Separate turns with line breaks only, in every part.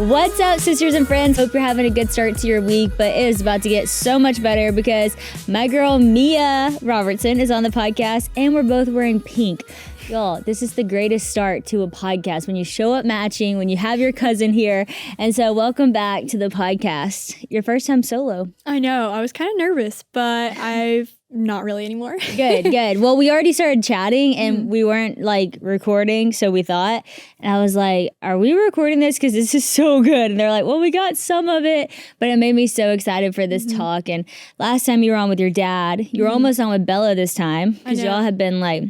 What's up, sisters and friends? Hope you're having a good start to your week, but it is about to get so much better because my girl Mia Robertson is on the podcast and we're both wearing pink. Y'all, this is the greatest start to a podcast when you show up matching, when you have your cousin here. And so welcome back to the podcast. Your first time solo.
I know. I was kind of nervous, but I've not really anymore.
Good. Well, we already started chatting and we weren't like recording, so we thought. And I was like, are we recording this? Because this is so good. And they're like, well, we got some of it. But it made me so excited for this talk. And last time you were on with your dad, you were almost on with Bella this time. Because y'all have been like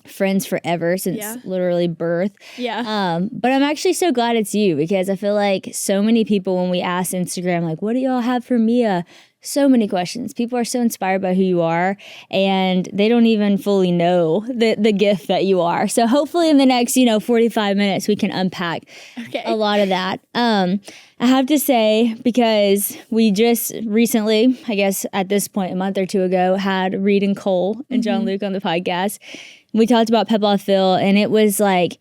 friends forever since literally birth. But I'm actually so glad it's you because I feel like so many people when we ask Instagram, like, what do y'all have for Mia? So many questions. People are so inspired by who you are and they don't even fully know the gift that you are. So hopefully in the next, 45 minutes, we can unpack a lot of that. I have to say, because we just recently, I guess at this point, a month or two ago, had Reed and Cole and John Luke on the podcast. We talked about Pepa, Phil, and it was like,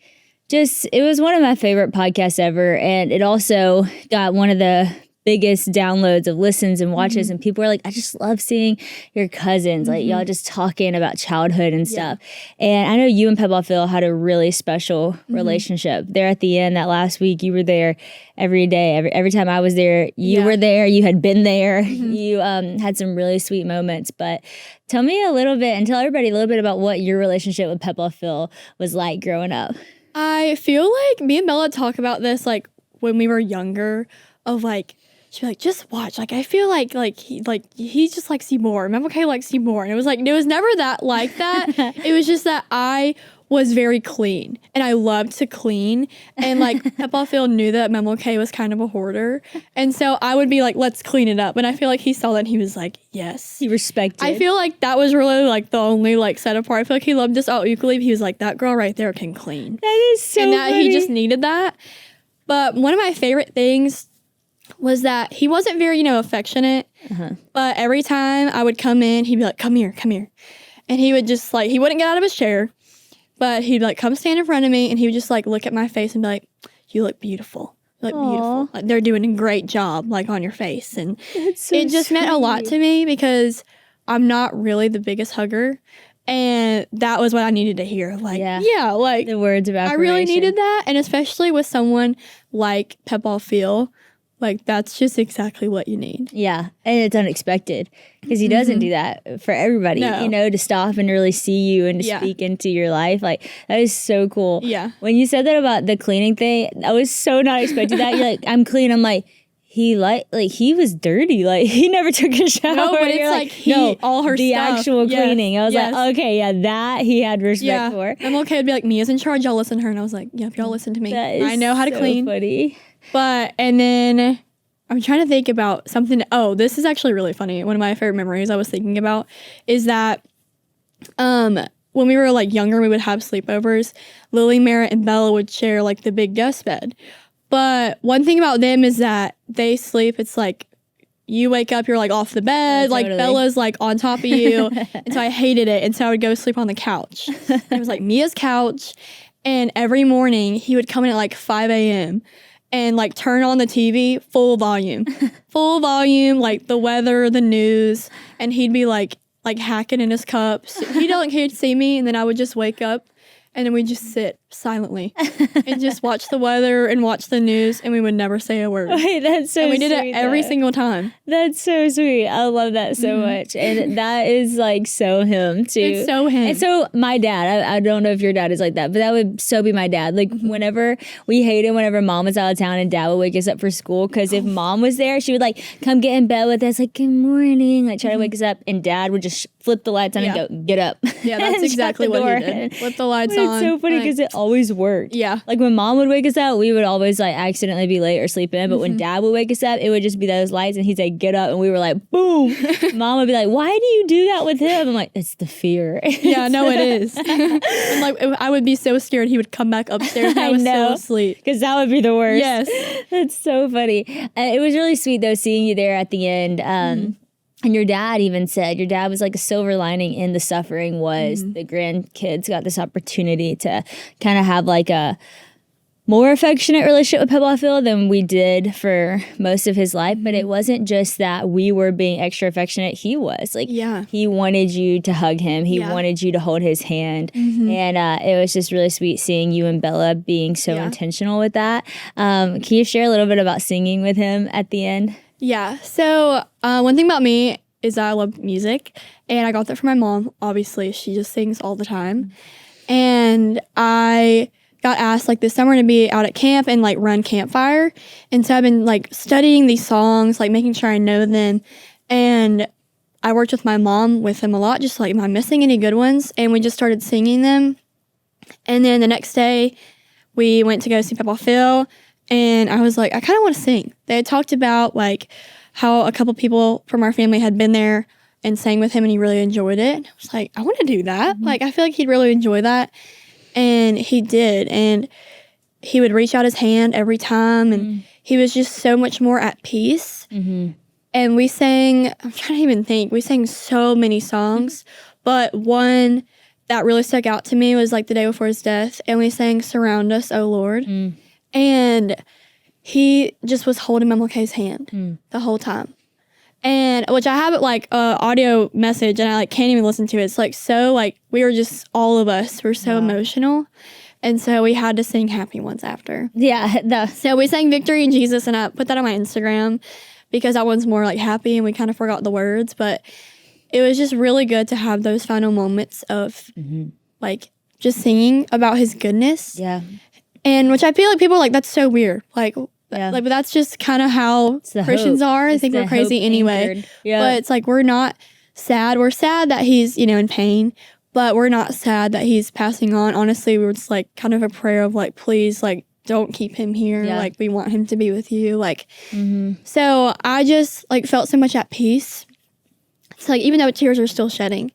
it was one of my favorite podcasts ever. And it also got one of the biggest downloads of listens and watches, and people are like, I just love seeing your cousins, like y'all just talking about childhood and stuff. And I know you and Pepa Phil had a really special relationship. There at the end, that last week, you were there every day. Every time I was there, you were there. You had been there. You had some really sweet moments. But tell me a little bit and tell everybody a little bit about what your relationship with Pepa Phil was like growing up.
I feel like me and Bella talk about this like when we were younger of like, she'd be like, just watch. Like, I feel like he just likes you more. Mama Kay likes you more. And it was like, it was never that like that. It was just that I was very clean and I loved to clean. And like Pepa Phil knew that Mama Kay was kind of a hoarder. And so I would be like, let's clean it up. And I feel like he saw that and he was like, yes.
He respected.
I feel like that was really like the only like set apart. I feel like he loved us all equally. He was like, that girl right there can clean.
That is so
And that
funny.
he just needed that. But one of my favorite things was that he wasn't very, affectionate. But every time I would come in, he'd be like, come here. And he would just like, he wouldn't get out of his chair, but he'd like come stand in front of me and he would just like look at my face and be like, you look beautiful. You look beautiful. Like, they're doing a great job like on your face. And it just meant a lot to me because I'm not really the biggest hugger. And that was what I needed to hear. Like, like
the words of affirmation.
I really needed that. And especially with someone like Pepa Phil, like, that's just exactly what you need.
Yeah, and it's unexpected because he doesn't do that for everybody, to stop and really see you and to speak into your life. Like, that is so cool.
Yeah.
When you said that about the cleaning thing, I was so not expecting that. You're like, I'm clean. I'm like, he was dirty. Like, he never took a shower.
No, but it's all her
the
stuff.
actual cleaning. I was like, okay, that he had respect for.
I'm okay. I'd be like, Mia's in charge. Y'all listen to her. And I was like, yep, y'all listen to me.
I
know how to clean.
Funny.
But, and then I'm trying to think about something. Oh, this is actually really funny. One of my favorite memories I was thinking about is that when we were like younger, we would have sleepovers. Lily, Merritt, and Bella would share like the big guest bed. But one thing about them is that they sleep, it's like you wake up, you're like off the bed, like Bella's like on top of you. And so I hated it. And so I would go sleep on the couch. It was like Mia's couch. And every morning he would come in at like 5 a.m. and like turn on the TV full volume, like the weather, the news. And he'd be like hacking in his cups. He don't care to see me. And then I would just wake up and then we'd just sit silently and just watch the weather and watch the news, and we would never say a word.
Wait, that's so sweet.
And we did it every single time.
That's so sweet. I love that so much. And that is like so him too.
It's so him.
And so my dad, I don't know if your dad is like that, but that would so be my dad. Like whenever we hated whenever mom was out of town and dad would wake us up for school, because if mom was there, she would like come get in bed with us, like, good morning, like try to wake us up, and dad would just flip the lights on and go, get up.
Yeah, that's exactly what he did. Flip the lights on.
It's so funny because it always worked.
Yeah.
Like when mom would wake us up, we would always like accidentally be late or sleep in. But when dad would wake us up, it would just be those lights and he'd say, get up. And we were like, boom. Mom would be like, why do you do that with him? I'm like, it's the fear.
Yeah, no, it is. And like I would be so scared he would come back upstairs and I was still asleep.
Because that would be the worst.
Yes.
That's so funny. It was really sweet though seeing you there at the end. And your dad even said, your dad was like a silver lining in the suffering was the grandkids got this opportunity to kind of have like a more affectionate relationship with Pepa, I feel, than we did for most of his life. But it wasn't just that we were being extra affectionate. He was. Like, he wanted you to hug him. He wanted you to hold his hand. And it was just really sweet seeing you and Bella being so intentional with that. Can you share a little bit about singing with him at the end?
Yeah. So one thing about me is that I love music. And I got that from my mom. Obviously, she just sings all the time. And I got asked like this summer to be out at camp and like run campfire. And so I've been like studying these songs, like making sure I know them. And I worked with my mom with them a lot, just like, am I missing any good ones? And we just started singing them. And then the next day we went to go see Papa Phil. And I was like, I kind of want to sing. They had talked about like how a couple people from our family had been there and sang with him and he really enjoyed it. I was like, I want to do that. Like, I feel like he'd really enjoy that. And he did. And he would reach out his hand every time. And he was just so much more at peace. And we sang, I'm trying to even think, we sang so many songs. But one that really stuck out to me was like the day before his death. And we sang Surround Us, O Lord. And he just was holding Mama Kay's hand the whole time. And which I have it like audio message and I like can't even listen to it. It's like so like we were just all of us were so emotional. And so we had to sing happy ones after. So we sang Victory in Jesus and I put that on my Instagram because that one's more like happy and we kind of forgot the words. But it was just really good to have those final moments of like just singing about his goodness. And which I feel like people are like, that's so weird. Like, but that's just kind of how Christians are. I think we're crazy anyway. But it's like we're not sad. We're sad that he's, in pain, but we're not sad that he's passing on. Honestly, we were just like kind of a prayer of like, please, like, don't keep him here. Like, we want him to be with you. Like, so I just like felt so much at peace. It's like, even though tears are still shedding.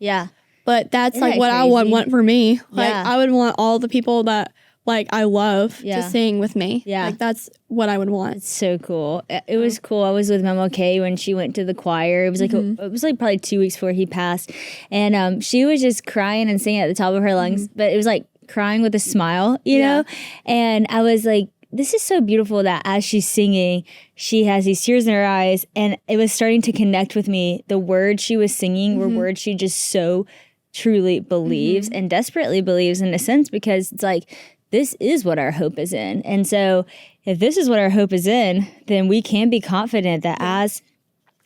But that's like what I want for me. Like, I would want all the people that like I love to sing with me. Like that's what I would want.
It's so cool. It was cool. I was with Mama Kay when she went to the choir. It was like it was like probably 2 weeks before he passed, and she was just crying and singing at the top of her lungs. But it was like crying with a smile, you know. And I was like, this is so beautiful that as she's singing, she has these tears in her eyes, and it was starting to connect with me. The words she was singing were words she just so truly believes and desperately believes in a sense, because it's like, this is what our hope is in. And so if this is what our hope is in, then we can be confident that as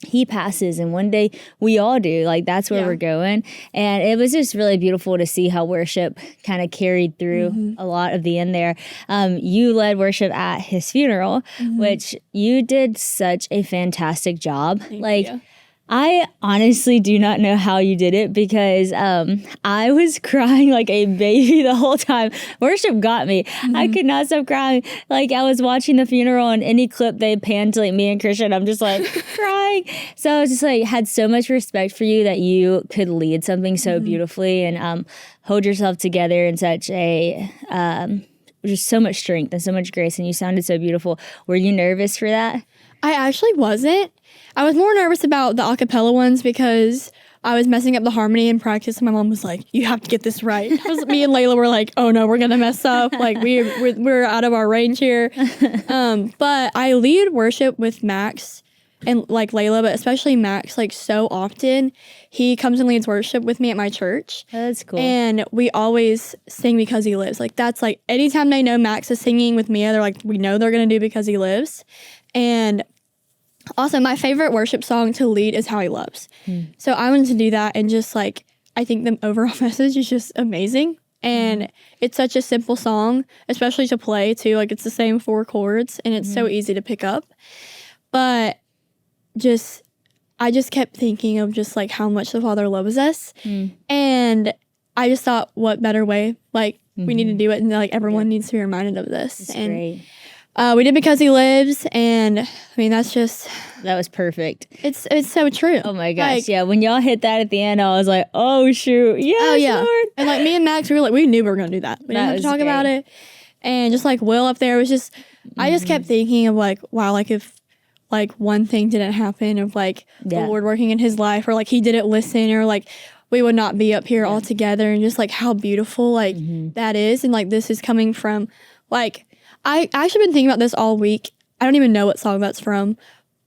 he passes, and one day we all do, like that's where we're going. And it was just really beautiful to see how worship kind of carried through a lot of the end there. You led worship at his funeral, which you did such a fantastic job. Thank you. I honestly do not know how you did it, because I was crying like a baby the whole time. Worship got me. I could not stop crying. Like, I was watching the funeral, and any clip they panned to like me and Christian, I'm just like crying. So I was just like, had so much respect for you that you could lead something so beautifully and hold yourself together in such a just so much strength and so much grace, and you sounded so beautiful. Were you nervous for that?
I actually wasn't. I was more nervous about the a cappella ones because I was messing up the harmony in practice, and my mom was like, you have to get this right. Me and Layla were like, oh no, we're going to mess up. Like, we're out of our range here. But I lead worship with Max and like Layla, but especially Max, like so often. He comes and leads worship with me at my church.
Oh, that's cool.
And we always sing Because He Lives. Like, that's like, anytime they know Max is singing with me, they're like, we know they're going to do Because He Lives. And also, my favorite worship song to lead is How He Loves. So I wanted to do that, and just like, I think the overall message is just amazing. And it's such a simple song, especially to play too. Like, it's the same 4 chords, and it's so easy to pick up. But I just kept thinking of just like how much the Father loves us. And I just thought, what better way? Like, we need to do it, and like everyone needs to be reminded of this.
That's great.
We did Because He Lives, and I mean, that
was perfect.
It's so true.
Oh my gosh, like, when y'all hit that at the end, I was like, oh shoot, yes, Lord.
And like, me and Max, we knew we were gonna do that. We didn't have to talk about it. And just like Will up there was just, I just kept thinking of like, wow, like if like one thing didn't happen, of like the Lord working in his life, or like he didn't listen, or like we would not be up here all together, and just like how beautiful like that is. And like, this is coming from like, I actually been thinking about this all week. I don't even know what song that's from,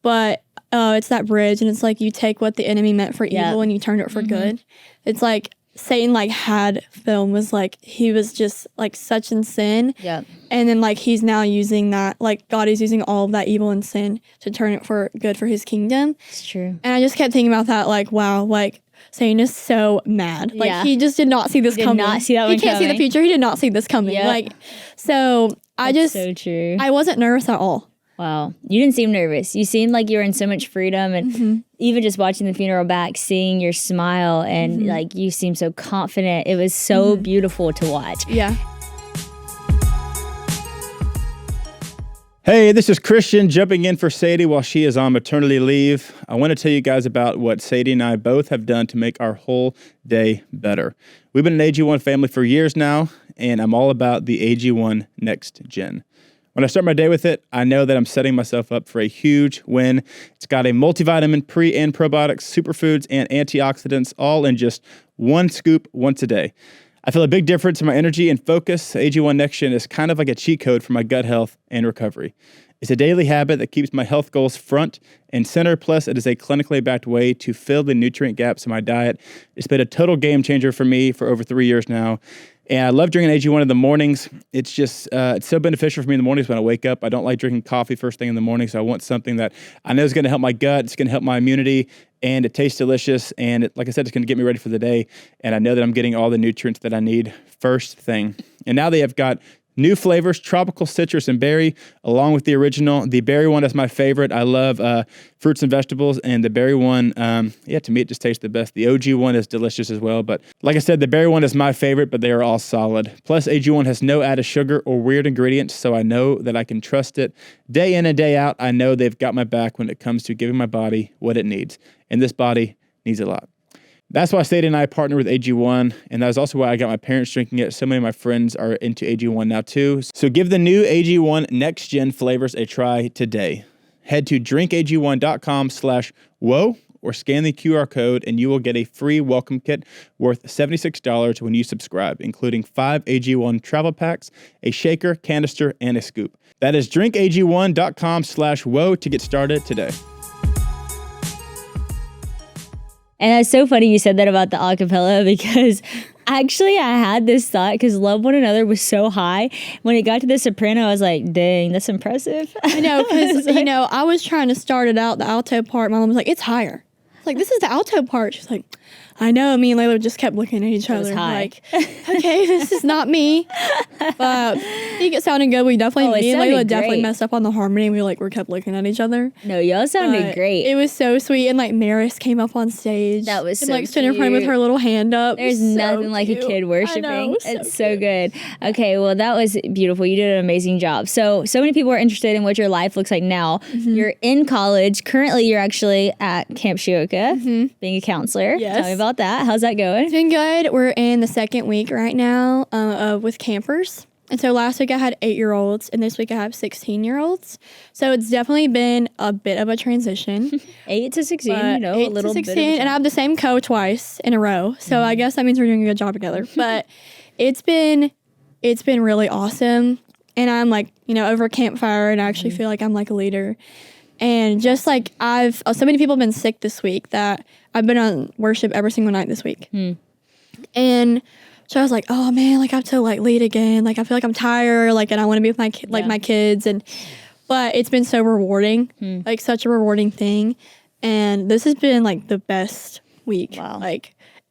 but it's that bridge, and it's like you take what the enemy meant for evil and you turn it for good. It's like Satan like had Phil and was like, he was just like such in sin.
Yep.
And then like he's now using that, like God is using all of that evil and sin to turn it for good for his kingdom.
It's true.
And I just kept thinking about that, like, wow, like Satan is so mad. Like he just did not see this coming.
Did not see that one
He can't see the future. He did not see this coming.
Yep.
Like, so
That's so true.
I wasn't nervous at all.
Wow. You didn't seem nervous. You seemed like you were in so much freedom, and even just watching the funeral back, seeing your smile and like you seemed so confident. It was so beautiful to watch.
Yeah.
Hey, this is Christian jumping in for Sadie while she is on maternity leave. I want to tell you guys about what Sadie and I both have done to make our whole day better. We've been an AG1 family for years now, and I'm all about the AG1 Next Gen. When I start my day with it, I know that I'm setting myself up for a huge win. It's got a multivitamin, pre- and probiotics, superfoods, and antioxidants all in just one scoop once a day. I feel a big difference in my energy and focus. AG1 Next Gen is kind of like a cheat code for my gut health and recovery. It's a daily habit that keeps my health goals front and center, plus it is a clinically backed way to fill the nutrient gaps in my diet. It's been a total game changer for me for over 3 years now. And I love drinking AG1 in the mornings. It's just, it's so beneficial for me in the mornings when I wake up. I don't like drinking coffee first thing in the morning, so I want something that I know is going to help my gut, it's going to help my immunity, and it tastes delicious. And like I said, it's going to get me ready for the day. And I know that I'm getting all the nutrients that I need first thing. And now they have got new flavors, tropical citrus and berry, along with the original. The berry one is my favorite. I love fruits and vegetables, and the berry one, to me, it just tastes the best. The OG one is delicious as well, but like I said, the berry one is my favorite, but they are all solid. Plus, AG1 has no added sugar or weird ingredients, so I know that I can trust it. Day in and day out, I know they've got my back when it comes to giving my body what it needs, and this body needs a lot. That's why Sadie and I partner with AG1, and that's also why I got my parents drinking it. So many of my friends are into AG1 now too. So give the new AG1 Next Gen flavors a try today. Head to drinkag1.com/whoa or scan the QR code, and you will get a free welcome kit worth $76 when you subscribe, including 5 AG1 travel packs, a shaker, canister, and a scoop. That is drinkag1.com/whoa to get started today.
And it's so funny you said that about the acapella, because actually I had this thought, because Love One Another was so high. When it got to the soprano, I was like, dang, that's impressive.
I know, because, I was trying to start it out, the alto part. My mom was like, it's higher. I was like, this is the alto part. She's like, I know. Me and Layla just kept looking at each other like, okay, this is not me. But I think it sounded good. Me and Layla definitely messed up on the harmony. We kept looking at each other.
No, y'all sounded great.
It was so sweet. And Maris came up on stage.
That was so
stood in front with her little hand up.
There's nothing like a kid worshiping. I know, it's so good. Okay, well, that was beautiful. You did an amazing job. So many people are interested in what your life looks like now. You're in college. Currently, you're actually at Camp Shioka, being a counselor.
Yes.
Tell me about that. How's that going?
It's been good. We're in the second week right now with campers. And so last week I had 8-year-olds, and this week I have 16-year-olds. So it's definitely been a bit of a transition.
8 to 16, a little 16,
bit. And I have the same co twice in a row. So I guess that means we're doing a good job together. But it's been really awesome. And I'm over a campfire, and I actually feel like I'm like a leader. And just so many people have been sick this week that I've been on worship every single night this week. And so I was like, oh man, I have to lead again. I feel like I'm tired, and I want to be with my my kids. But it's been so rewarding, such a rewarding thing. And this has been the best week.
Wow.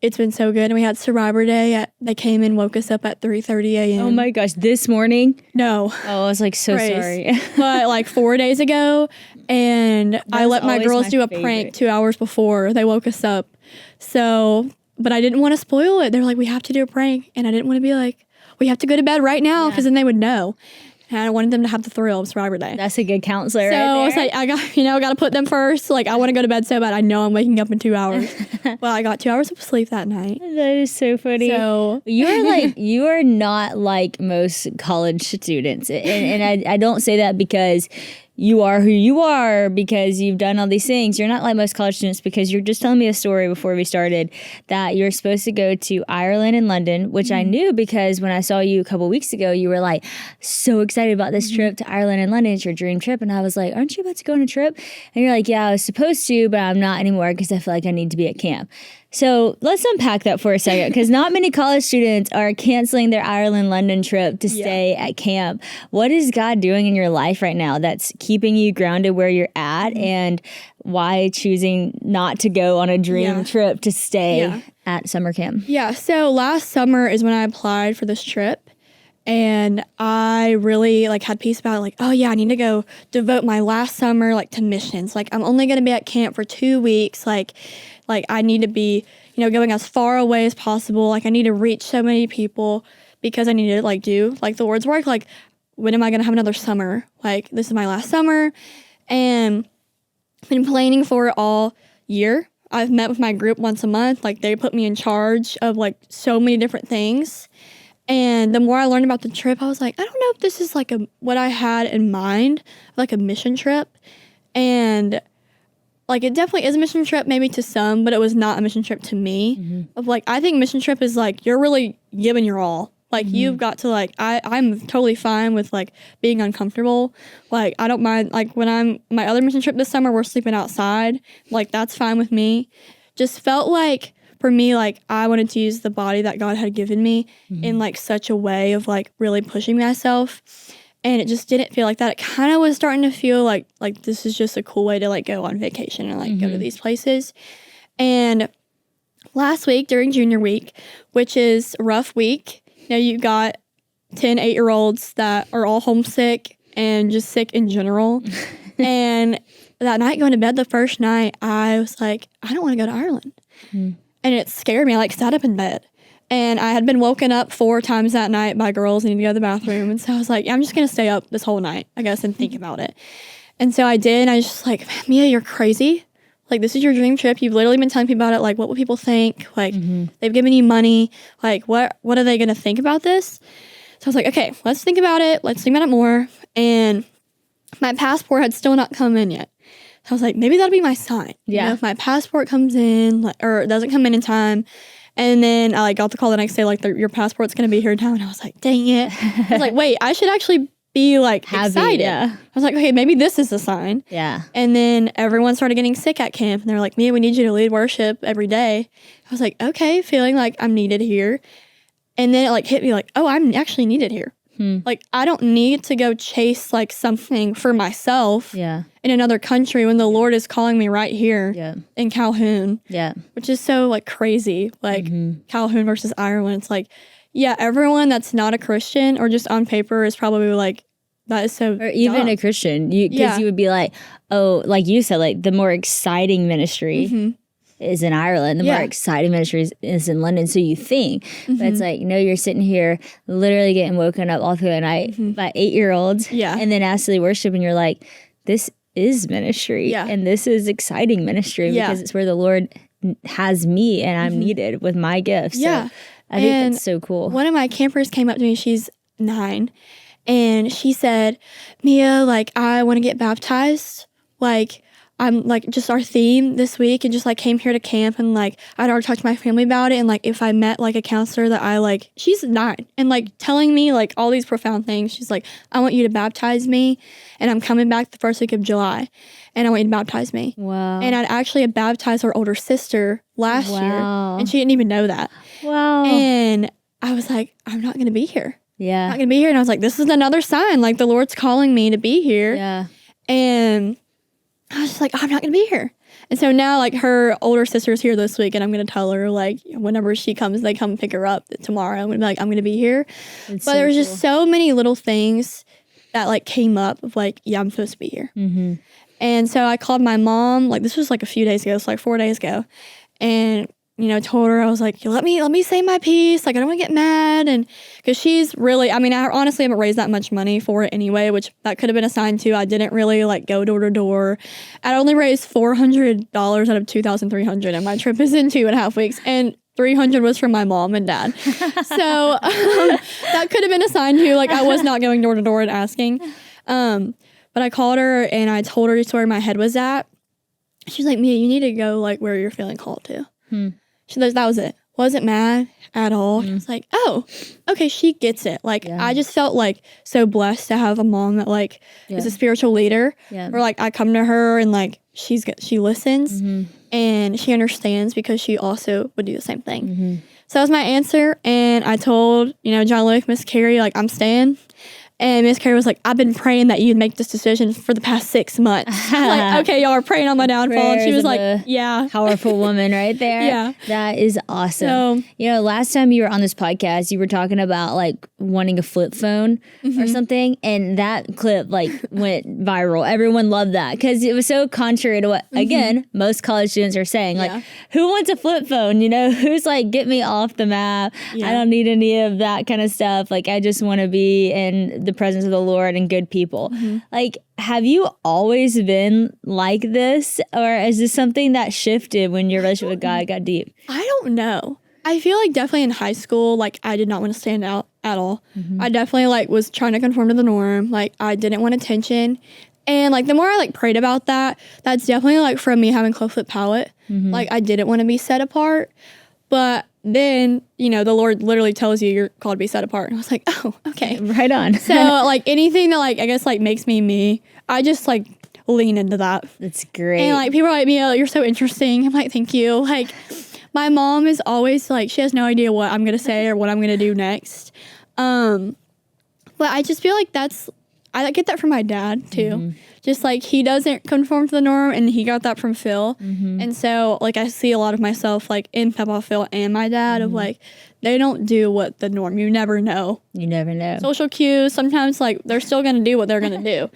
It's been so good. And we had Survivor Day. They came and woke us up at 3:30 a.m.
Oh my gosh, this morning?
No.
Oh, I was so sorry.
But 4 days ago, and I let my girls do a prank 2 hours before they woke us up. So, but I didn't want to spoil it. They were like, we have to do a prank. And I didn't want to be like, we have to go to bed right now, because then they would know. And I wanted them to have the thrill of Survivor Day.
That's a good counselor.
So
right there.
I was like, I got to put them first. I want to go to bed so bad. I know I'm waking up in 2 hours. Well, I got 2 hours of sleep that night.
That is so funny.
So
you are not like most college students, and I don't say that because you are who you are because you've done all these things. You're not like most college students because you're just telling me a story before we started that you're supposed to go to Ireland and London, which I knew because when I saw you a couple weeks ago, you were like so excited about this trip to Ireland and London. It's your dream trip. And I was like, aren't you about to go on a trip? And you're like, yeah, I was supposed to, but I'm not anymore because I feel like I need to be at camp. So let's unpack that for a second because not many college students are canceling their Ireland-London trip to stay at camp. What is God doing in your life right now that's keeping you grounded where you're at, and why choosing not to go on a dream trip to stay at summer camp?
Yeah, so last summer is when I applied for this trip. And I really like had peace about it, like, oh yeah, I need to go devote my last summer like to missions. Like I'm only gonna be at camp for 2 weeks. Like I need to be, going as far away as possible. Like I need to reach so many people because I need to like do like the Lord's work. Like when am I gonna have another summer? Like this is my last summer, and I've been planning for it all year. I've met with my group once a month. Like they put me in charge of like so many different things. And the more I learned about the trip, I was like, I don't know if this is like what I had in mind, like a mission trip. And like it definitely is a mission trip, maybe to some, but it was not a mission trip to me. Of like, I think mission trip is like you're really giving your all. Like you've got to like, I'm totally fine with like being uncomfortable. Like I don't mind, like when my other mission trip this summer, we're sleeping outside. Like that's fine with me. Just felt like, for me, like, I wanted to use the body that God had given me in, like, such a way of, like, really pushing myself. And it just didn't feel like that. It kind of was starting to feel like this is just a cool way to, like, go on vacation and, like, go to these places. And last week, during junior week, which is a rough week, you got 10 8-year-olds that are all homesick and just sick in general. And that night, going to bed the first night, I was like, I don't want to go to Ireland. And it scared me. I like sat up in bed, and I had been woken up 4 times that night by girls needing to go to the bathroom. And so I was like, I'm just going to stay up this whole night, I guess, and think about it. And so I did. And I was just like, Mia, you're crazy. Like, this is your dream trip. You've literally been telling people about it. Like, what will people think? Like, they've given you money. Like, what are they going to think about this? So I was like, okay, let's think about it. Let's think about it more. And my passport had still not come in yet. I was like, maybe that'll be my sign.
Yeah.
If my passport comes in, or doesn't come in time. And then I got the call the next day, like, your passport's going to be here now. And I was like, dang it. I was like, wait, I should actually be, like, excited.
Yeah.
I was like, okay, maybe this is a sign.
Yeah.
And then everyone started getting sick at camp. And they're like, Mia, we need you to lead worship every day. I was like, okay, feeling like I'm needed here. And then it, like, hit me like, oh, I'm actually needed here. Like, I don't need to go chase, like, something for myself in another country when the Lord is calling me right here in Calhoun. Yeah. Which is so, like, crazy. Like, Calhoun versus Ireland. It's like, yeah, everyone that's not a Christian or just on paper is probably like, that is so
Or even
dumb.
a Christian. Because you would be like, oh, like you said, like, the more exciting ministry is in Ireland. The more exciting ministry is in London. So you think. But it's like, no, you're sitting here literally getting woken up all through the night by 8-year-olds. Yeah. And then asked to lead worship, and you're like, this is ministry. Yeah. And this is exciting ministry because it's where the Lord has me and I'm needed with my gifts. So I think that's so cool.
One of my campers came up to me. She's 9. And she said, Mia, like, I want to get baptized. Like, I'm like, just our theme this week, and just like came here to camp, and like I'd already talked to my family about it, and like if I met like a counselor that I like, she's 9 and like telling me like all these profound things. She's like, I want you to baptize me, and I'm coming back the first week of July, and I want you to baptize me. Wow. And I'd actually had baptized her older sister last year, and she didn't even know that. Wow. And I was like, I'm not gonna be here. Yeah. I'm not gonna be here. And I was like, this is another sign, like the Lord's calling me to be here. Yeah. And I was just like, oh, I'm not going to be here. And so now, like, her older sister's here this week, and I'm going to tell her, like, whenever she comes, they come pick her up tomorrow. I'm going to be like, I'm going to be here. But so there's just so many little things that, like, came up of, like, yeah, I'm supposed to be here. And so I called my mom, like, this was, like, a few days ago. It's like 4 days ago. And told her, I was like, let me say my piece. Like, I don't want to get mad. And because she's really, I mean, I honestly haven't raised that much money for it anyway, which that could have been assigned to. I didn't really like go door to door. I'd only raised $400 out of $2,300, and my trip is in 2.5 weeks. And $300 was from my mom and dad. So that could have been assigned to, like, I was not going door to door and asking. But But I called her and I told her just where my head was at. She's like, Mia, you need to go like where you're feeling called to. She goes, that was it. Wasn't mad at all. I was like, oh, okay, she gets it. Like, I just felt like so blessed to have a mom that like is a spiritual leader. Where like I come to her and like she listens and she understands because she also would do the same thing. So that was my answer. And I told, John Luke, Miss Carrie, like, I'm staying. And Miss Carrie was like, I've been praying that you'd make this decision for the past 6 months. Like, okay, y'all are praying on my downfall. And she was like, yeah.
Powerful woman right there.
Yeah.
That is awesome. So, last time you were on this podcast, you were talking about like wanting a flip phone or something. And that clip like went viral. Everyone loved that because it was so contrary to what, again, most college students are saying. Like, who wants a flip phone? Who's like, get me off the map. I don't need any of that kind of stuff. Like, I just want to be in the presence of the Lord and good people. Like, have you always been like this, or is this something that shifted when your relationship with God got deep?
I don't know. I feel like definitely in high school, like I did not want to stand out at all. I definitely like was trying to conform to the norm. Like I didn't want attention. And like the more I like prayed about that, that's definitely like from me having cleft lip palate. Like I didn't want to be set apart. But then, the Lord literally tells you you're called to be set apart. And I was like, oh, okay.
Right on.
So, like, anything that, like, I guess, like, makes me, I just, like, lean into that.
That's great.
And, like, people are like, Mia, you're so interesting. I'm like, thank you. Like, my mom is always, like, she has no idea what I'm going to say or what I'm going to do next. But I just feel like I get that from my dad, too. Just, like, he doesn't conform to the norm, and he got that from Phil. And so, like, I see a lot of myself, like, in Pepa, Phil, and my dad of, like, they don't do what the norm. You never know.
You never know.
Social cues, sometimes, like, they're still going to do what they're going to do.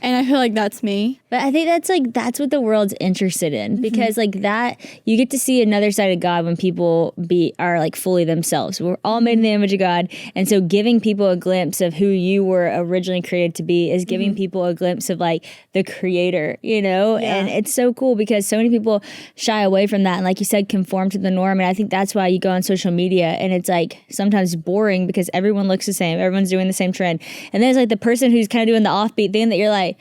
And I feel like that's me.
But I think that's what the world's interested in because like that, you get to see another side of God when people are like fully themselves. We're all made in the image of God. And so giving people a glimpse of who you were originally created to be is giving people a glimpse of like the creator, And it's so cool because so many people shy away from that. And like you said, conform to the norm. And I think that's why you go on social media and it's like sometimes boring because everyone looks the same. Everyone's doing the same trend. And then it's like the person who's kind of doing the offbeat thing that you're like,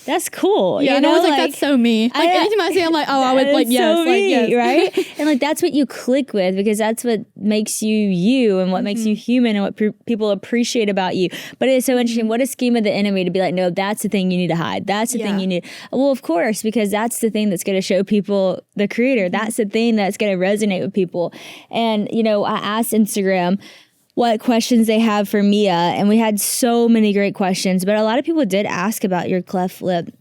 that's cool.
Yeah, and I was like, that's so me. Like, anytime I say, I'm like, oh, I would like, yes,
so
like, yes.
Right? And like, that's what you click with because that's what makes you you and what makes you human and what people appreciate about you. But it's so interesting. What a scheme of the enemy to be like, no, that's the thing you need to hide. That's the thing you need. Well, of course, because that's the thing that's going to show people the creator. That's the thing that's going to resonate with people. And, I asked Instagram what questions they have for Mia, and we had so many great questions, but a lot of people did ask about your cleft lip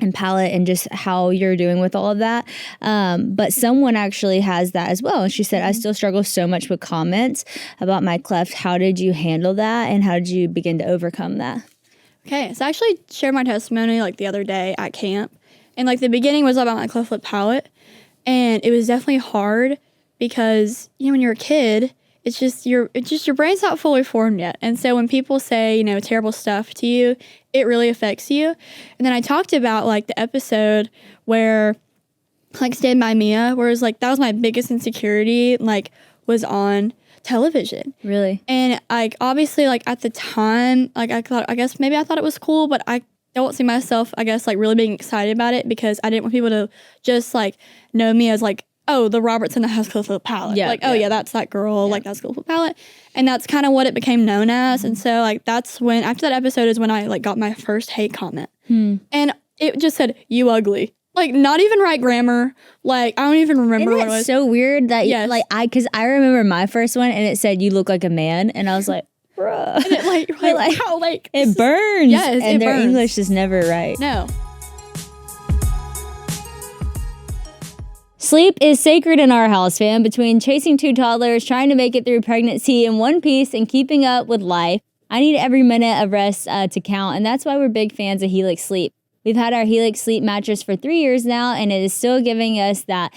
and palate and just how you're doing with all of that. But someone actually has that as well. And she said, I still struggle so much with comments about my cleft. How did you handle that? And how did you begin to overcome that?
Okay, so I actually shared my testimony like the other day at camp. And like the beginning was about my cleft lip palate. And it was definitely hard because, when you're a kid, it's just your brain's not fully formed yet. And so when people say, terrible stuff to you, it really affects you. And then I talked about like the episode where like Stand By Mia, where it was like that was my biggest insecurity, like was on television.
Really?
And like obviously like at the time, like I thought it was cool, but I don't see myself, I guess, like really being excited about it because I didn't want people to just like know me as like, oh, the Robertson that has cleft lip palate. Yeah, that's that girl. Yeah. Like, that's cleft lip palate. And that's kind of what it became known as. And so, like, that's when, after that episode is when I, like, got my first hate comment. And it just said, you ugly. Like, not even right grammar. Like, I don't even remember what it was.
It's so weird that, because I remember my first one, and it said, you look like a man. And I was like, bruh. And
it, wow,
it burns.
Yes,
and their
burns.
English is never right.
No.
Sleep is sacred in our house, fam. Between chasing 2 toddlers, trying to make it through pregnancy in one piece, and keeping up with life, I need every minute of rest to count, and that's why we're big fans of Helix Sleep. We've had our Helix Sleep mattress for 3 years now, and it is still giving us that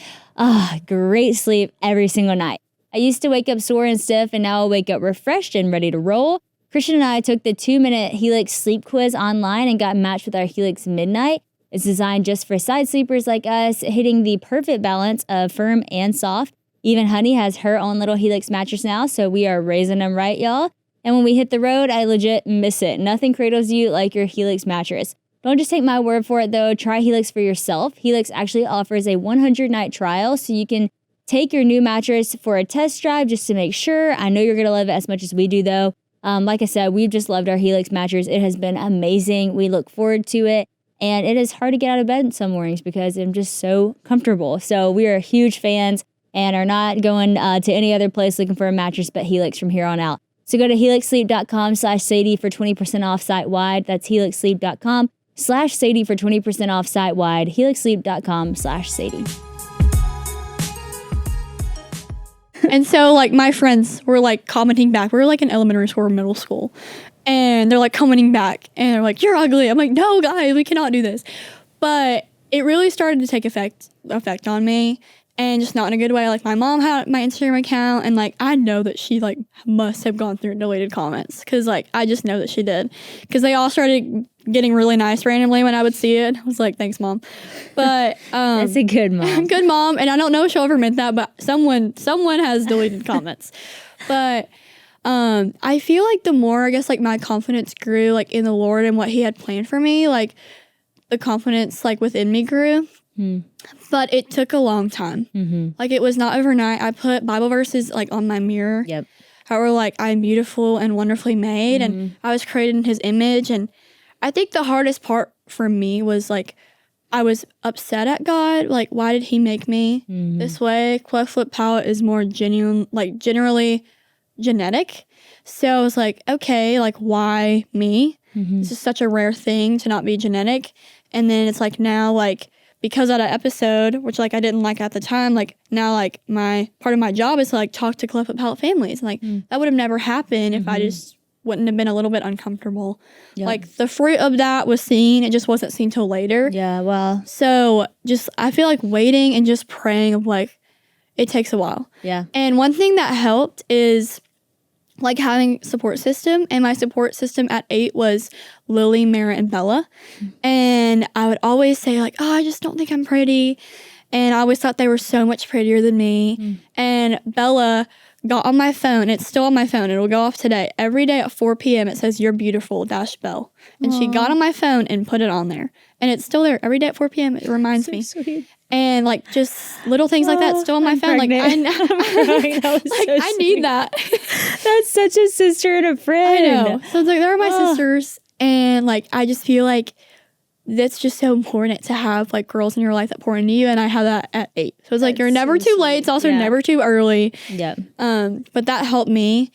great sleep every single night. I used to wake up sore and stiff, and now I'll wake up refreshed and ready to roll. Christian and I took the 2-minute Helix Sleep quiz online and got matched with our Helix Midnight. It's designed just for side sleepers like us, hitting the perfect balance of firm and soft. Even Honey has her own little Helix mattress now, so we are raising them right, y'all. And when we hit the road, I legit miss it. Nothing cradles you like your Helix mattress. Don't just take my word for it, though. Try Helix for yourself. Helix actually offers a 100-night trial, so you can take your new mattress for a test drive just to make sure. I know you're going to love it as much as we do, though. Like I said, we've just loved our Helix mattress. It has been amazing. We look forward to it. And it is hard to get out of bed some mornings because I'm just so comfortable. So we are huge fans and are not going to any other place looking for a mattress but Helix from here on out. So go to helixsleep.com/Sadie for 20% off site-wide. That's helixsleep.com/Sadie for 20% off site-wide. helixsleep.com/Sadie.
And so, like, my friends were, like, commenting back. We were, like, in elementary school or middle school. And they're, like, commenting back. And they're like, you're ugly. I'm like, no, guys, we cannot do this. But it really started to take effect on me. And just not in a good way. Like, my mom had my Instagram account. And, like, I know that she, like, must have gone through deleted comments. Because, like, I just know that she did. Because they all started getting really nice randomly when I would see it. I was like, thanks, Mom. But
that's a good mom.
Good mom. And I don't know if she'll ever meant that, but someone has deleted comments. But I feel like the more, I guess, like, my confidence grew, like, in the Lord and what he had planned for me, like, the confidence, like, within me grew. But it took a long time. Like, it was not overnight. I put Bible verses, like, on my mirror.
Yep.
How were, like, I'm beautiful and wonderfully made. And I was created in his image. And I think the hardest part for me was, like, I was upset at God. Like, why did he make me this way? Cleft lip palate is more generally genetic. So I was like, okay, like, why me? This is such a rare thing to not be genetic. And then it's like, now, like, because of that episode, which, like, I didn't like at the time, like, now, like, my part of my job is to, like, talk to cleft lip palate families. Like, that would have never happened if I just wouldn't have been a little bit uncomfortable. Yep. Like, the fruit of that was seen. It just wasn't seen till later.
Yeah, well.
So just, I feel like waiting and just praying of, like, it takes a while.
Yeah.
And one thing that helped is, like, having support system. And my support system at 8 was Lily, Mara, and Bella. And I would always say, like, oh, I just don't think I'm pretty. And I always thought they were so much prettier than me. And Bella got on my phone. It's still on my phone. It'll go off today. Every day at 4 p.m. it says, you're beautiful, -Belle. And she got on my phone and put it on there. And it's still there. Every day at 4 p.m. it reminds me.
Sweet.
And, like, just little things like that still on my phone.
Pregnant.
Like, I need that.
That's such a sister and a friend.
I know. So it's like, they're my sisters. And, like, I just feel like that's just so important to have, like, girls in your life that pour into you. And I have that at 8. So it's like, you're never too late. It's also never too early.
Yep.
But that helped me.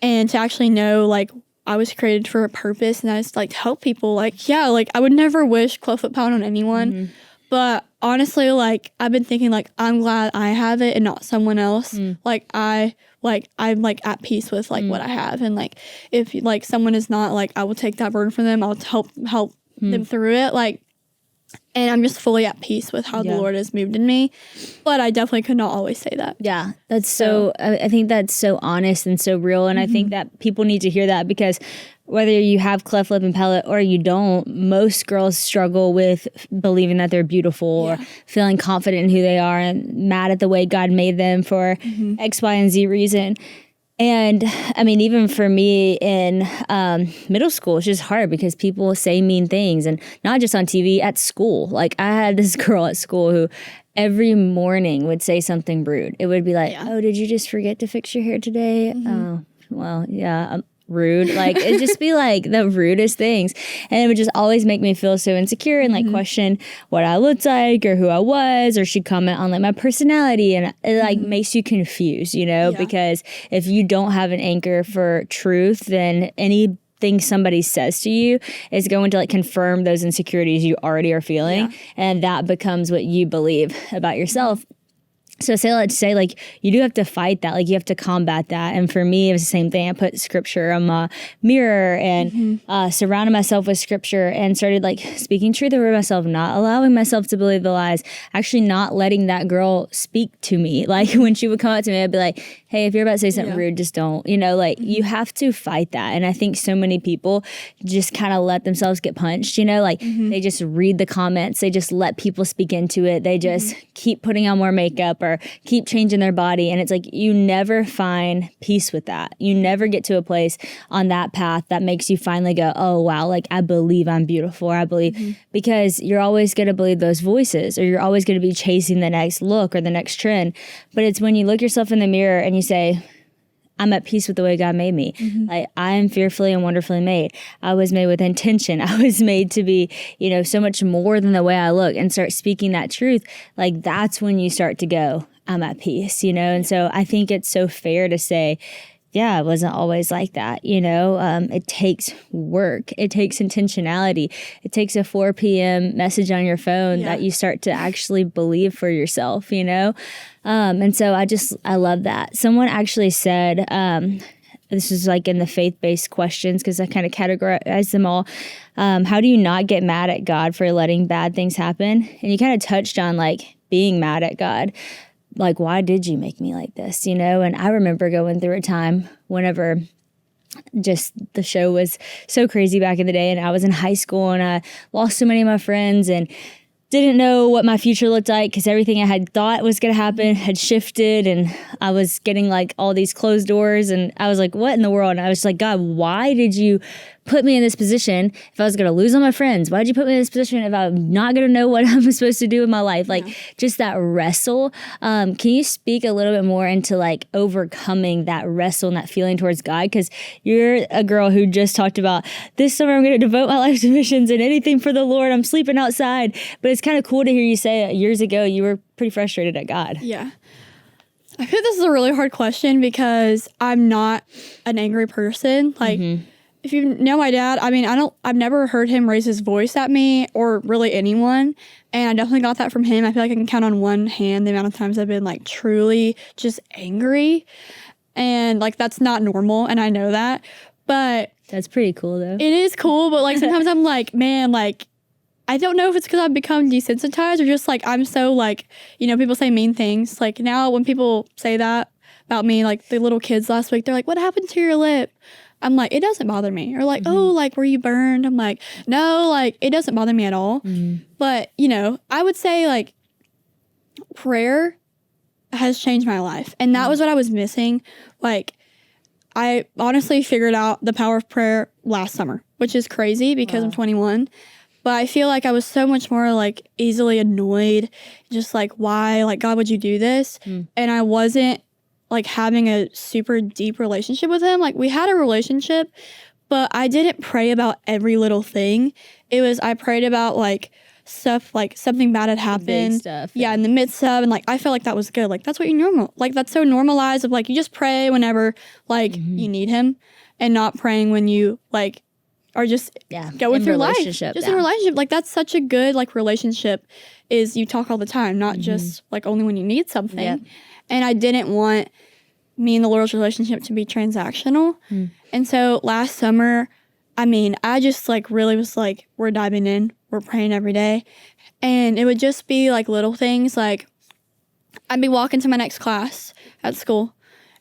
And to actually know, like, I was created for a purpose. And I just, like, to help people. Like, yeah, like, I would never wish cleft lip palate on anyone. But honestly, like, I've been thinking, like, I'm glad I have it and not someone else. Like, I'm, like, at peace with, like, what I have. And, like, if, like, someone is not, like, I will take that burden from them. I'll help them through it. Like, and I'm just fully at peace with how the Lord has moved in me. But I definitely could not always say that.
Yeah, that's so I think that's so honest and so real. And I think that people need to hear that, because whether you have cleft lip and palate or you don't, most girls struggle with believing that they're beautiful or feeling confident in who they are and mad at the way God made them for X, Y, and Z reason. And I mean, even for me in middle school, it's just hard because people say mean things, and not just on TV, at school. Like, I had this girl at school who every morning would say something rude. It would be like, oh, did you just forget to fix your hair today? Oh, well, yeah. Rude. Like, it'd just be like the rudest things. And it would just always make me feel so insecure and like question what I looked like or who I was, or she'd comment on like my personality, and it like makes you confused, you know, because if you don't have an anchor for truth, then anything somebody says to you is going to like confirm those insecurities you already are feeling, and that becomes what you believe about yourself. So let's say like you do have to fight that, like you have to combat that. And for me, it was the same thing. I put scripture on my mirror and surrounded myself with scripture and started like speaking truth over myself, not allowing myself to believe the lies, actually not letting that girl speak to me. Like when she would come up to me, I'd be like, hey, if you're about to say something rude, just don't, you know, like you have to fight that. And I think so many people just kind of let themselves get punched, you know, like they just read the comments. They just let people speak into it. They just keep putting on more makeup, or keep changing their body. And it's like, you never find peace with that. You never get to a place on that path that makes you finally go, oh, wow, like I believe I'm beautiful. I believe, because you're always going to believe those voices, or you're always going to be chasing the next look or the next trend. But it's when you look yourself in the mirror and you say, I'm at peace with the way God made me. Like, I am fearfully and wonderfully made. I was made with intention. I was made to be, so much more than the way I look, and start speaking that truth. Like, that's when you start to go, I'm at peace, And so I think it's so fair to say, yeah, it wasn't always like that, It takes work. It takes intentionality. It takes a 4 p.m. message on your phone that you start to actually believe for yourself, And so I love that. Someone actually said, this is like in the faith-based questions, because I kind of categorize them all. How do you not get mad at God for letting bad things happen? And you kind of touched on like being mad at God. Like, why did you make me like this? And I remember going through a time whenever just the show was so crazy back in the day, and I was in high school, and I lost so many of my friends and didn't know what my future looked like, because everything I had thought was going to happen had shifted, and I was getting like all these closed doors, and I was like, what in the world? And I was like, God, why did you put me in this position if I was going to lose all my friends? Why did you put me in this position if I'm not going to know what I'm supposed to do in my life? Like, just that wrestle. Can you speak a little bit more into like overcoming that wrestle and that feeling towards God? Because you're a girl who just talked about, this summer I'm going to devote my life to missions and anything for the Lord. I'm sleeping outside. But it's kind of cool to hear you say years ago you were pretty frustrated at God.
Yeah. I feel this is a really hard question because I'm not an angry person. Like, if you know my dad, I've never heard him raise his voice at me or really anyone. And I definitely got that from him. I feel like I can count on one hand the amount of times I've been like truly just angry. And like, that's not normal. And I know that. But
that's pretty cool though.
It is cool. But like, sometimes I'm like, man, like, I don't know if it's because I've become desensitized or just like, I'm so like, people say mean things. Like now when people say that about me, like the little kids last week, they're like, what happened to your lip? I'm like, it doesn't bother me. Or like, oh, like, were you burned? I'm like, no, like, it doesn't bother me at all. But, I would say, like, prayer has changed my life. And that was what I was missing. Like, I honestly figured out the power of prayer last summer, which is crazy because I'm 21. But I feel like I was so much more, like, easily annoyed. Just like, why? Like, God, would you do this? And I wasn't like having a super deep relationship with him. Like we had a relationship, but I didn't pray about every little thing. It was, I prayed about like stuff, like something bad had happened.
Big stuff.
Yeah, in the midst of, and like, I felt like that was good. Like that's what you normal. Like that's so normalized of like, you just pray whenever like you need him, and not praying when you like are just going through life. Just in a relationship. Like that's such a good like relationship is you talk all the time, not just like only when you need something. Yep. And I didn't want me and the Lord's relationship to be transactional. And so last summer, I just like really was like, we're diving in, we're praying every day. And it would just be like little things. Like I'd be walking to my next class at school.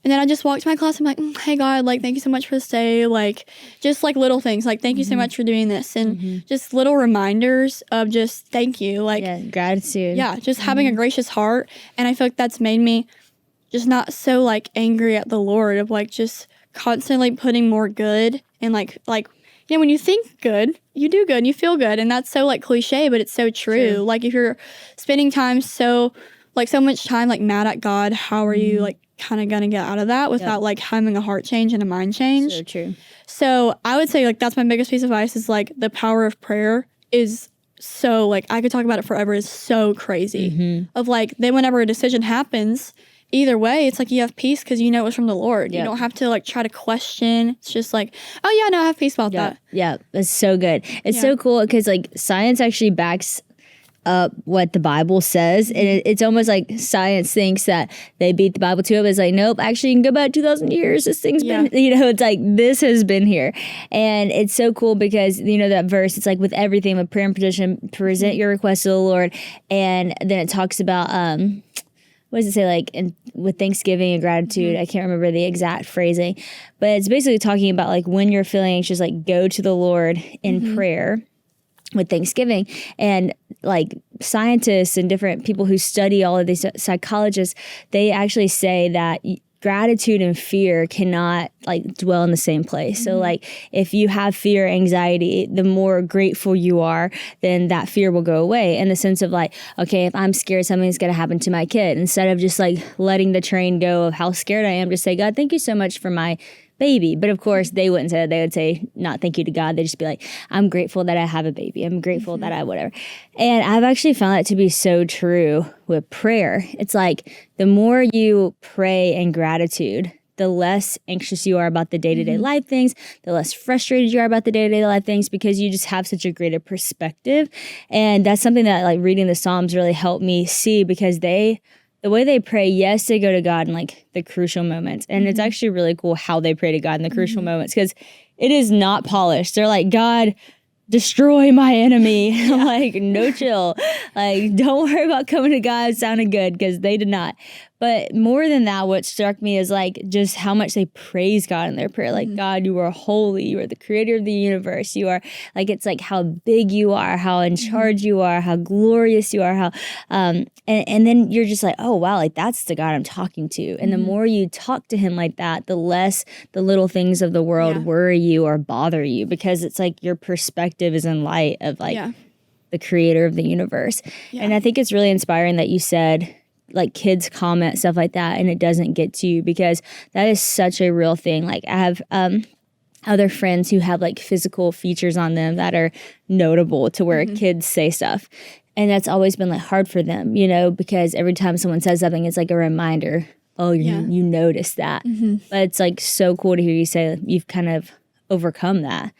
And then I just walk to my class. I'm like, hey, God, like, thank you so much for this day. Like, just like little things. Like, thank you so much for doing this. And just little reminders of just thank you. Like,
gratitude.
Yeah, just having a gracious heart. And I feel like that's made me just not so like angry at the Lord of like just constantly putting more good and like when you think good, you do good and you feel good. And that's so like cliche, but it's so true. Like if you're spending time so much time like mad at God, how are you like kind of gonna get out of that without like having a heart change and a mind change?
So true.
So I would say like that's my biggest piece of advice is like the power of prayer is so like I could talk about it forever. Is so crazy of like then whenever a decision happens, either way, it's like you have peace because you know it was from the Lord. You don't have to like try to question. It's just like, oh yeah, no, I have peace about that.
Yeah, that's so good. It's so cool because like science actually backs up what the Bible says, and it's almost like science thinks that they beat the Bible to it, but it's like, nope, actually you can go back 2,000 years, this thing's been, it's like this has been here. And it's so cool because that verse, it's like with everything, with prayer and petition, present your request to the Lord, and then it talks about what does it say, like with thanksgiving and gratitude. I can't remember the exact phrasing, but it's basically talking about like when you're feeling anxious, like go to the Lord in prayer. with Thanksgiving. And like scientists and different people who study all of these psychologists, they actually say that gratitude and fear cannot like dwell in the same place. So like if you have fear, anxiety, the more grateful you are, then that fear will go away, in the sense of like, okay, if I'm scared something's going to happen to my kid, instead of just like letting the train go of how scared I am, just say, God, thank you so much for my baby. But of course they wouldn't say that. They would say not thank you to God. They'd just be like, I'm grateful that I have a baby. I'm grateful that I whatever. And I've actually found that to be so true with prayer. It's like the more you pray in gratitude, the less anxious you are about the day-to-day life things, the less frustrated you are about the day-to-day life things, because you just have such a greater perspective. And that's something that like reading the Psalms really helped me see, because the way they pray, yes, they go to God in like the crucial moments. And it's actually really cool how they pray to God in the crucial moments, because it is not polished. They're like, God, destroy my enemy. Like, no chill. Like, don't worry about coming to God sounding good, because they did not. But more than that, what struck me is like just how much they praise God in their prayer. Like, God, you are holy. You are the creator of the universe. You are like, it's like how big you are, how in charge you are, how glorious you are, how, and then you're just like, oh, wow, like that's the God I'm talking to. And the more you talk to him like that, the less the little things of the world worry you or bother you, because it's like your perspective is in light of like the creator of the universe. And I think it's really inspiring that you said, like kids comment stuff like that and it doesn't get to you, because that is such a real thing. Like I have other friends who have like physical features on them that are notable to where kids say stuff, and that's always been like hard for them, you know, because every time someone says something, it's like a reminder, oh, you noticed that. But it's like so cool to hear you say that you've kind of overcome that.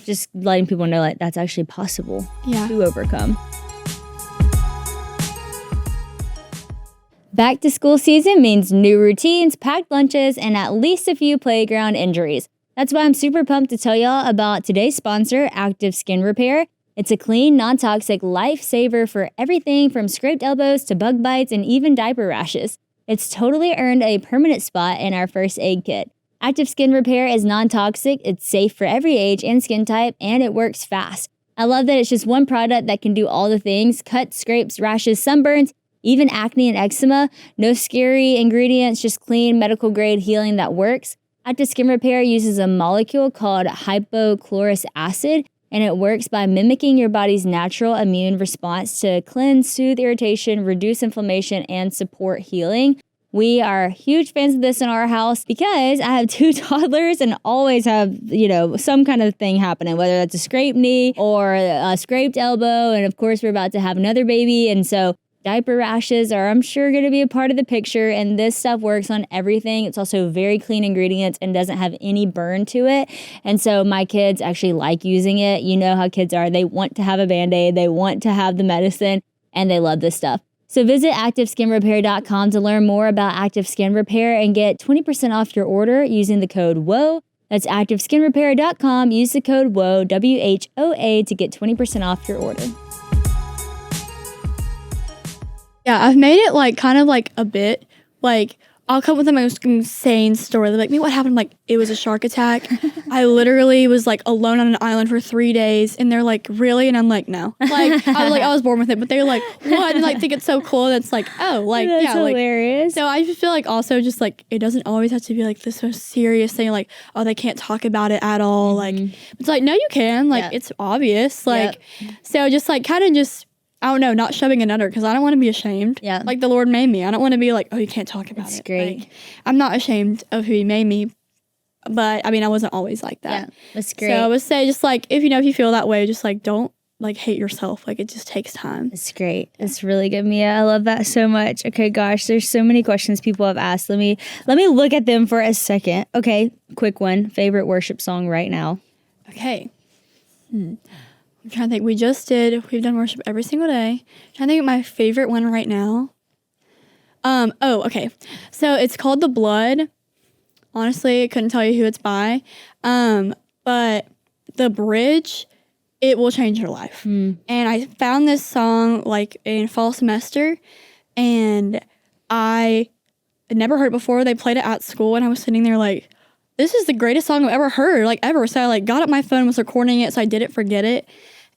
Just letting people know like that's actually possible to overcome. Back to school season means new routines, packed lunches, and at least a few playground injuries. That's why I'm super pumped to tell y'all about today's sponsor, Active Skin Repair. It's a clean, non-toxic lifesaver for everything from scraped elbows to bug bites and even diaper rashes. It's totally earned a permanent spot in our first aid kit. Active Skin Repair is non-toxic, it's safe for every age and skin type, and it works fast. I love that it's just one product that can do all the things: cuts, scrapes, rashes, sunburns, even acne and eczema. No scary ingredients, just clean medical grade healing that works. Active Skin Repair uses a molecule called hypochlorous acid, and it works by mimicking your body's natural immune response to cleanse, soothe irritation, reduce inflammation, and support healing. We are huge fans of this in our house because I have 2 toddlers and always have, you know, some kind of thing happening, whether that's a scraped knee or a scraped elbow. And of course, we're about to have another baby. And so diaper rashes are, I'm sure, going to be a part of the picture, and this stuff works on everything. It's also very clean ingredients and doesn't have any burn to it. And so my kids actually like using it. You know how kids are. They want to have a Band-Aid. They want to have the medicine, and they love this stuff. So visit ActiveSkinRepair.com to learn more about Active Skin Repair and get 20% off your order using the code WHOA. That's ActiveSkinRepair.com. Use the code WHOA, WHOA, to get 20% off your order.
Yeah, I've made it like kind of like a bit. Like I'll come with the most insane story. They're like, me, what happened? I'm like, it was a shark attack. I literally was like alone on an island for 3 days, and they're like, really? And I'm like, no. Like I was born with it, but they're like, what? And like think it's so cool. That's like, oh, like
That's
yeah,
hilarious.
Like, so I just feel like also just like it doesn't always have to be like this most serious thing. Like, oh, they can't talk about it at all. Like it's like, no, you can. Like it's obvious. Like so just like kind of just. I don't know, not shoving it under, because I don't want to be ashamed. Yeah. Like the Lord made me. I don't want to be like, oh, you can't talk about it.
That's great.
Like, I'm not ashamed of who he made me. But I mean, I wasn't always like that.
Yeah, that's great.
So I would say just like, if you feel that way, just like don't like hate yourself. Like it just takes time.
It's great. It's really good, Mia. I love that so much. Okay, gosh, there's so many questions people have asked. Let me look at them for a second. Okay, quick one. Favorite worship song right now?
Okay. I'm trying to think. We've done worship every single day. I'm trying to think of my favorite one right now. Okay. So it's called The Blood. Honestly, I couldn't tell you who it's by. But the bridge, it will change your life. And I found this song like in fall semester, and I had never heard it before. They played it at school, and I was sitting there like, this is the greatest song I've ever heard, like ever. So I like got up my phone, was recording it, so I didn't forget it.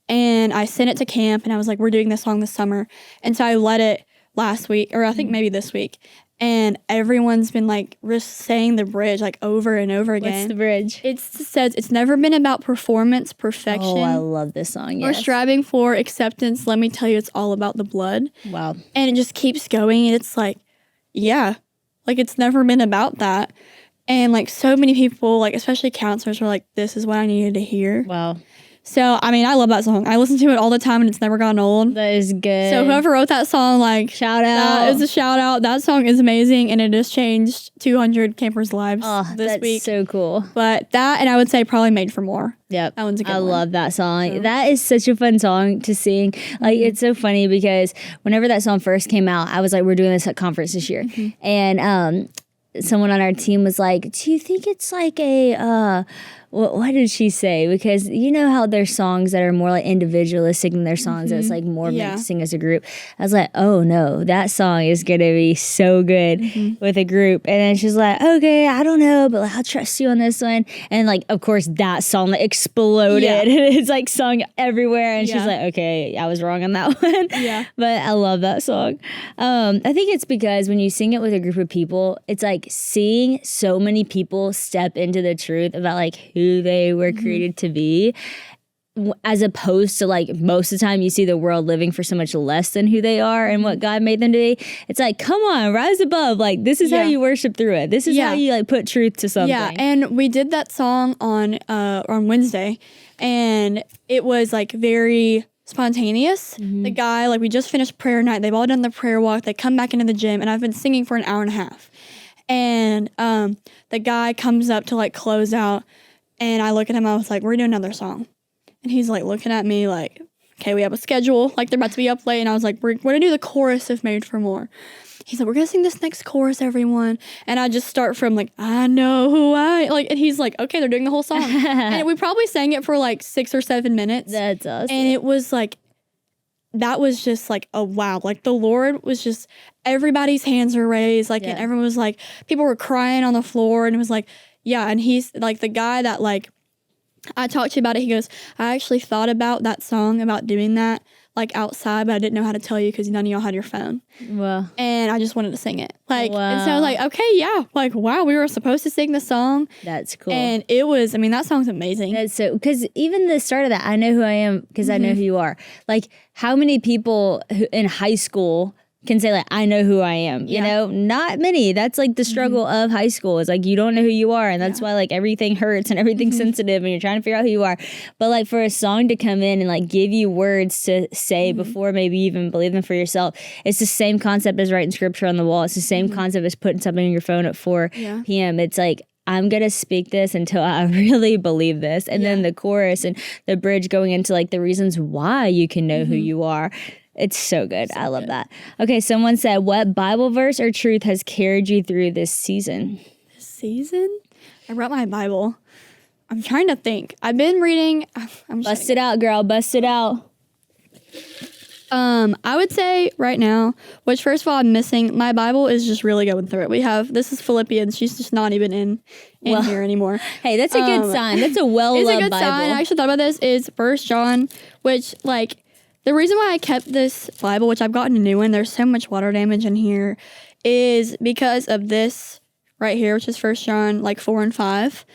And I sent it to camp and I was like, we're doing this song this summer. And so I led it last week, or I think maybe this week. And everyone's been like just saying the bridge like over and over again.
What's the bridge?
It says, it's never been about performance, perfection.
Oh, I love this song.
Or
Yes.
striving for acceptance. Let me tell you, it's all about the blood.
Wow.
And it just keeps going. And it's like, yeah, like it's never been about that. And like so many people, like especially counselors, were like, this is what I needed to hear.
Wow.
So, I mean, I love that song. I listen to it all the time and it's never gotten old.
That is good.
So whoever wrote that song, like,
Shout out.
that is a shout out. That song is amazing and it has changed 200 campers' lives this
that's
week.
so cool.
But that, and I would say probably Made for More.
Yep.
That one's a good
I
one.
love that song.
So.
That is such a fun song to sing. Like, it's so funny because whenever that song first came out, I was like, we're doing this at conference this year. And someone on our team was like, do you think it's like a, what did she say? Because you know how there's songs that are more like individualistic than there's songs that's like more meant to sing as a group. I was like, oh no, that song is going to be so good with a group. And then she's like, okay, I don't know, but like, I'll trust you on this one. And like, of course, that song like, exploded.
Yeah.
And it's like sung everywhere. And she's
Yeah.
like, okay, I was wrong on that one.
Yeah.
But I love that song. I think it's because when you sing it with a group of people, it's like seeing so many people step into the truth about like who they were created to be, as opposed to like most of the time you see the world living for so much less than who they are and what God made them to be. It's like, come on, rise above. Like, this is how you worship through it. This is how you like put truth to something.
Yeah, and we did that song on Wednesday, and it was like very spontaneous. The guy, like, we just finished prayer night. They've all done the prayer walk. They come back into the gym, and I've been singing for an hour and a half. And the guy comes up to like close out, and I look at him. I was like, "We're doing another song," and he's like looking at me like, "Okay, we have a schedule. Like they're about to be up late." And I was like, "We're gonna do the chorus of Made for More." He's like, "We're gonna sing this next chorus, everyone." And I just start from like, "I know who I like," and he's like, "Okay, they're doing the whole song." And we probably sang it for like 6 or 7 minutes.
That's awesome.
And it was like, that was just like, oh wow, like the Lord was just, everybody's hands were raised, like, and everyone was like, people were crying on the floor, and it was like, yeah. And he's like the guy that like I talked to about it. He goes, "I actually thought about that song, about doing that like outside, but I didn't know how to tell you because none of y'all had your phone."
Well,
And I just wanted to sing it. Like, and so I was like, okay, yeah, like, wow, we were supposed to sing the song.
that's cool.
And it was, I mean, that song's amazing.
That's so, because even the start of that, I know who I am because I know who you are. Like, how many people who, in high school can say, like, I know who I am? You know, not many. That's like the struggle of high school. Is like, you don't know who you are. And that's why, like, everything hurts and everything's sensitive and you're trying to figure out who you are. But, like, for a song to come in and, like, give you words to say before maybe you even believe them for yourself, it's the same concept as writing scripture on the wall. It's the same concept as putting something on your phone at 4 p.m. It's like, I'm going to speak this until I really believe this. And then the chorus and the bridge going into like the reasons why you can know who you are. It's so good. I love that. Okay, someone said, what Bible verse or truth has carried you through this season?
Season? I brought my Bible. I'm trying to think. I've been reading.
Bust it out, girl. Bust it out.
I would say right now, which first of all, I'm missing. My Bible is just really going through it. This is Philippians. She's just not even in here anymore.
Hey, that's a good sign. That's a well-loved
It's a good
Bible.
sign. I actually thought about this is 1 John, which like the reason why I kept this Bible, which I've gotten a new one, there's so much water damage in here, is because of this right here, which is 1 John like 4 and 5.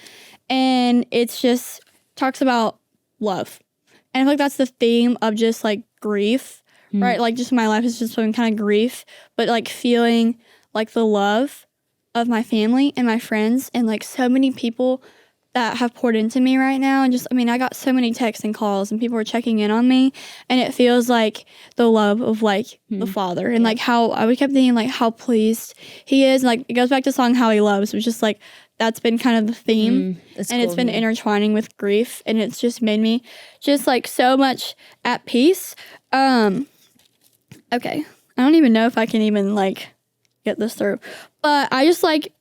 And it's just talks about love. And I feel like that's the theme of just like grief, right? Like just my life has just been kind of grief, but like feeling like the love of my family and my friends and like so many people that have poured into me right now. And just, I mean, I got so many texts and calls and people are checking in on me, and it feels like the love of like the Father and like how I kept thinking like how pleased he is. Like it goes back to the song How He Loves, which is just like, that's been kind of the theme, and it's been intertwining with grief, and it's just made me just like so much at peace. Okay, I don't even know if I can even like get this through, but I just like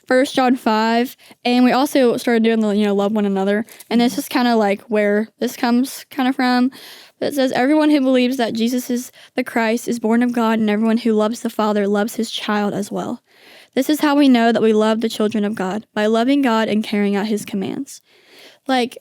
1 John 5, and we also started doing the love one another, and this is kind of like where this comes kind of from. But it says, everyone who believes that Jesus is the Christ is born of God, and everyone who loves the Father loves his child as well. This is how we know that we love the children of God, by loving God and carrying out his commands. Like,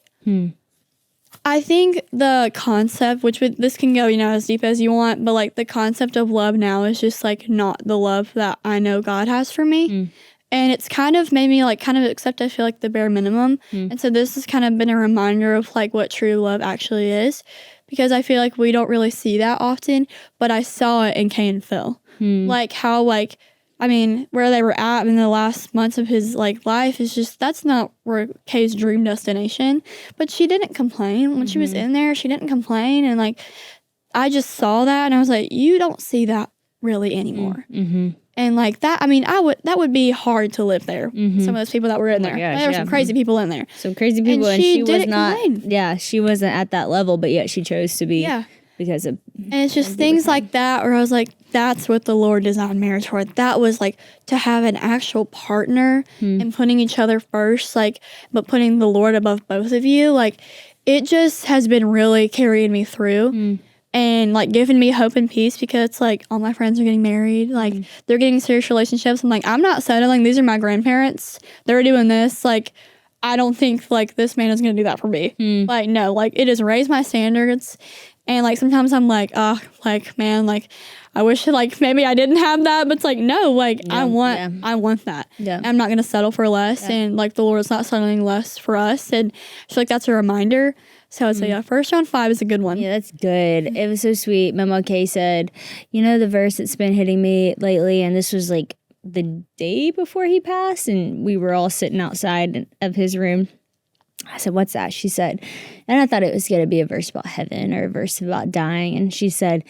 I think the concept, this can go, as deep as you want, but like the concept of love now is just like not the love that I know God has for me. And it's kind of made me like kind of accept, I feel like, the bare minimum. And so this has kind of been a reminder of like what true love actually is, because I feel like we don't really see that often, but I saw it in Kay and Phil. Like how like, I mean, where they were at in the last months of his like life is just, that's not where Kay's dream destination. But she didn't complain. When she was in there, she didn't complain. And like, I just saw that and I was like, you don't see that really anymore. And like that, I mean, that would be hard to live there. Some of those people that were in there.
gosh,
There were some crazy people in there.
Some crazy people, and she was not.
complain.
Yeah, she wasn't at that level, but yet she chose to be.
Yeah.
Because of.
And it's just things like that where I was like, that's what the Lord designed marriage for. That was like to have an actual partner and putting each other first, like, but putting the Lord above both of you. Like, it just has been really carrying me through. And like giving me hope and peace, because it's like all my friends are getting married, like they're getting serious relationships. I'm like, I'm not settling. These are my grandparents. They're doing this. Like, I don't think like this man is gonna do that for me. Like, no, like it has raised my standards. And like sometimes I'm like, like man, like I wish like maybe I didn't have that, but it's like no, like I want that.
Yeah.
I'm not gonna settle for less, and like the Lord's not settling less for us, and I feel like that's a reminder. So I'd say, 1 John 5 is a good one.
Yeah, that's good. It was so sweet. My mom Kay said, the verse that's been hitting me lately, and this was like the day before he passed, and we were all sitting outside of his room. I said, what's that? She said, and I thought it was going to be a verse about heaven or a verse about dying. And she said,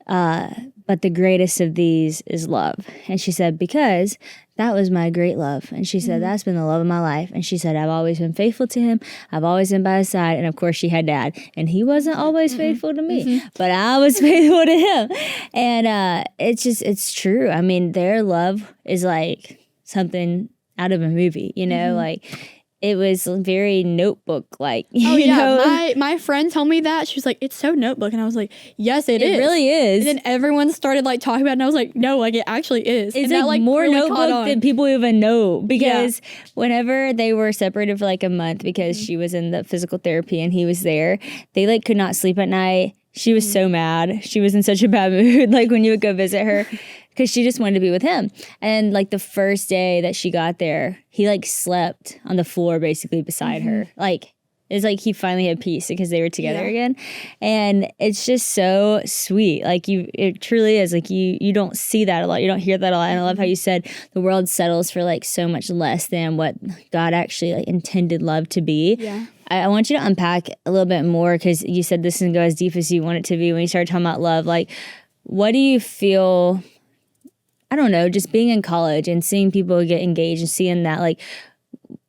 but the greatest of these is love. And she said, because that was my great love. And she said, that's been the love of my life. And she said, I've always been faithful to him. I've always been by his side. And of course, she had dad. And he wasn't always faithful to me, but I was faithful to him. And it's true. I mean, their love is like something out of a movie, like. It was very Notebook like.
My friend told me that. She was like, it's so Notebook. And I was like, yes, it is.
It really is.
And then everyone started like talking about it, and I was like, no, like it actually is.
It's
and
like
that,
more
really
Notebook than people even know, because whenever they were separated for like a month because she was in the physical therapy and he was there, they like could not sleep at night. She was so mad. She was in such a bad mood, like when you would go visit her, because she just wanted to be with him. And like the first day that she got there, he like slept on the floor basically beside her. Like it's like he finally had peace because they were together again. And it's just so sweet. Like it truly is. Like you don't see that a lot. You don't hear that a lot. And I love how you said the world settles for like so much less than what God actually like intended love to be.
Yeah.
I want you to unpack a little bit more, because you said this doesn't go as deep as you want it to be when you started talking about love. Like, what do you feel, I don't know, just being in college and seeing people get engaged and seeing that, like,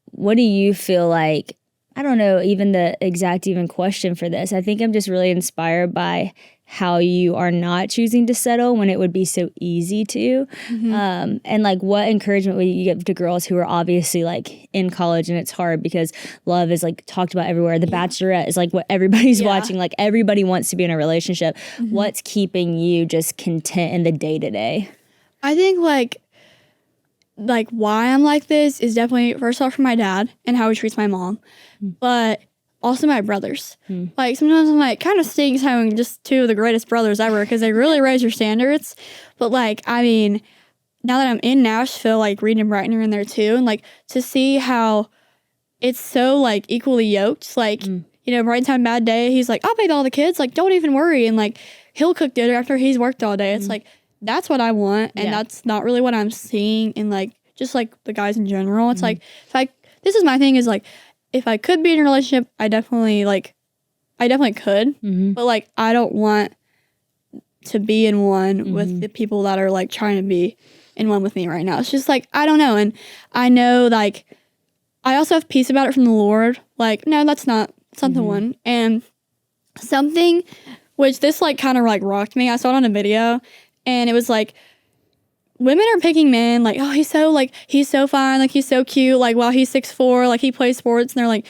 what do you feel like, I don't know, even the exact even question for this. I think I'm just really inspired by how you are not choosing to settle when it would be so easy to. And like, what encouragement would you give to girls who are obviously like in college and it's hard because love is like talked about everywhere. The Bachelorette is like what everybody's watching. Like everybody wants to be in a relationship. What's keeping you just content in the day to day?
I think like why I'm like this is definitely first off from my dad and how he treats my mom, but also my brothers. Like sometimes I'm like, kind of stinks having just two of the greatest brothers ever, because they really raise your standards. But like, I mean, now that I'm in Nashville, like Reed and Brighton are in there too, and like to see how it's so like equally yoked. Like Brighton's had a bad day, he's like, I'll bathe all the kids, like don't even worry, and like he'll cook dinner after he's worked all day. It's like, that's what I want, and that's not really what I'm seeing in like just like the guys in general. It's like, this is my thing is like, if I could be in a relationship, I definitely could, but like I don't want to be in one with the people that are like trying to be in one with me right now. It's just like, I don't know. And I know like I also have peace about it from the Lord. Like, no, that's not the one. And something which this like kind of like rocked me. I saw it on a video, and it was like, women are picking men like, oh, he's so fine, like he's so cute, like wow, he's 6'4", like he plays sports, and they're like,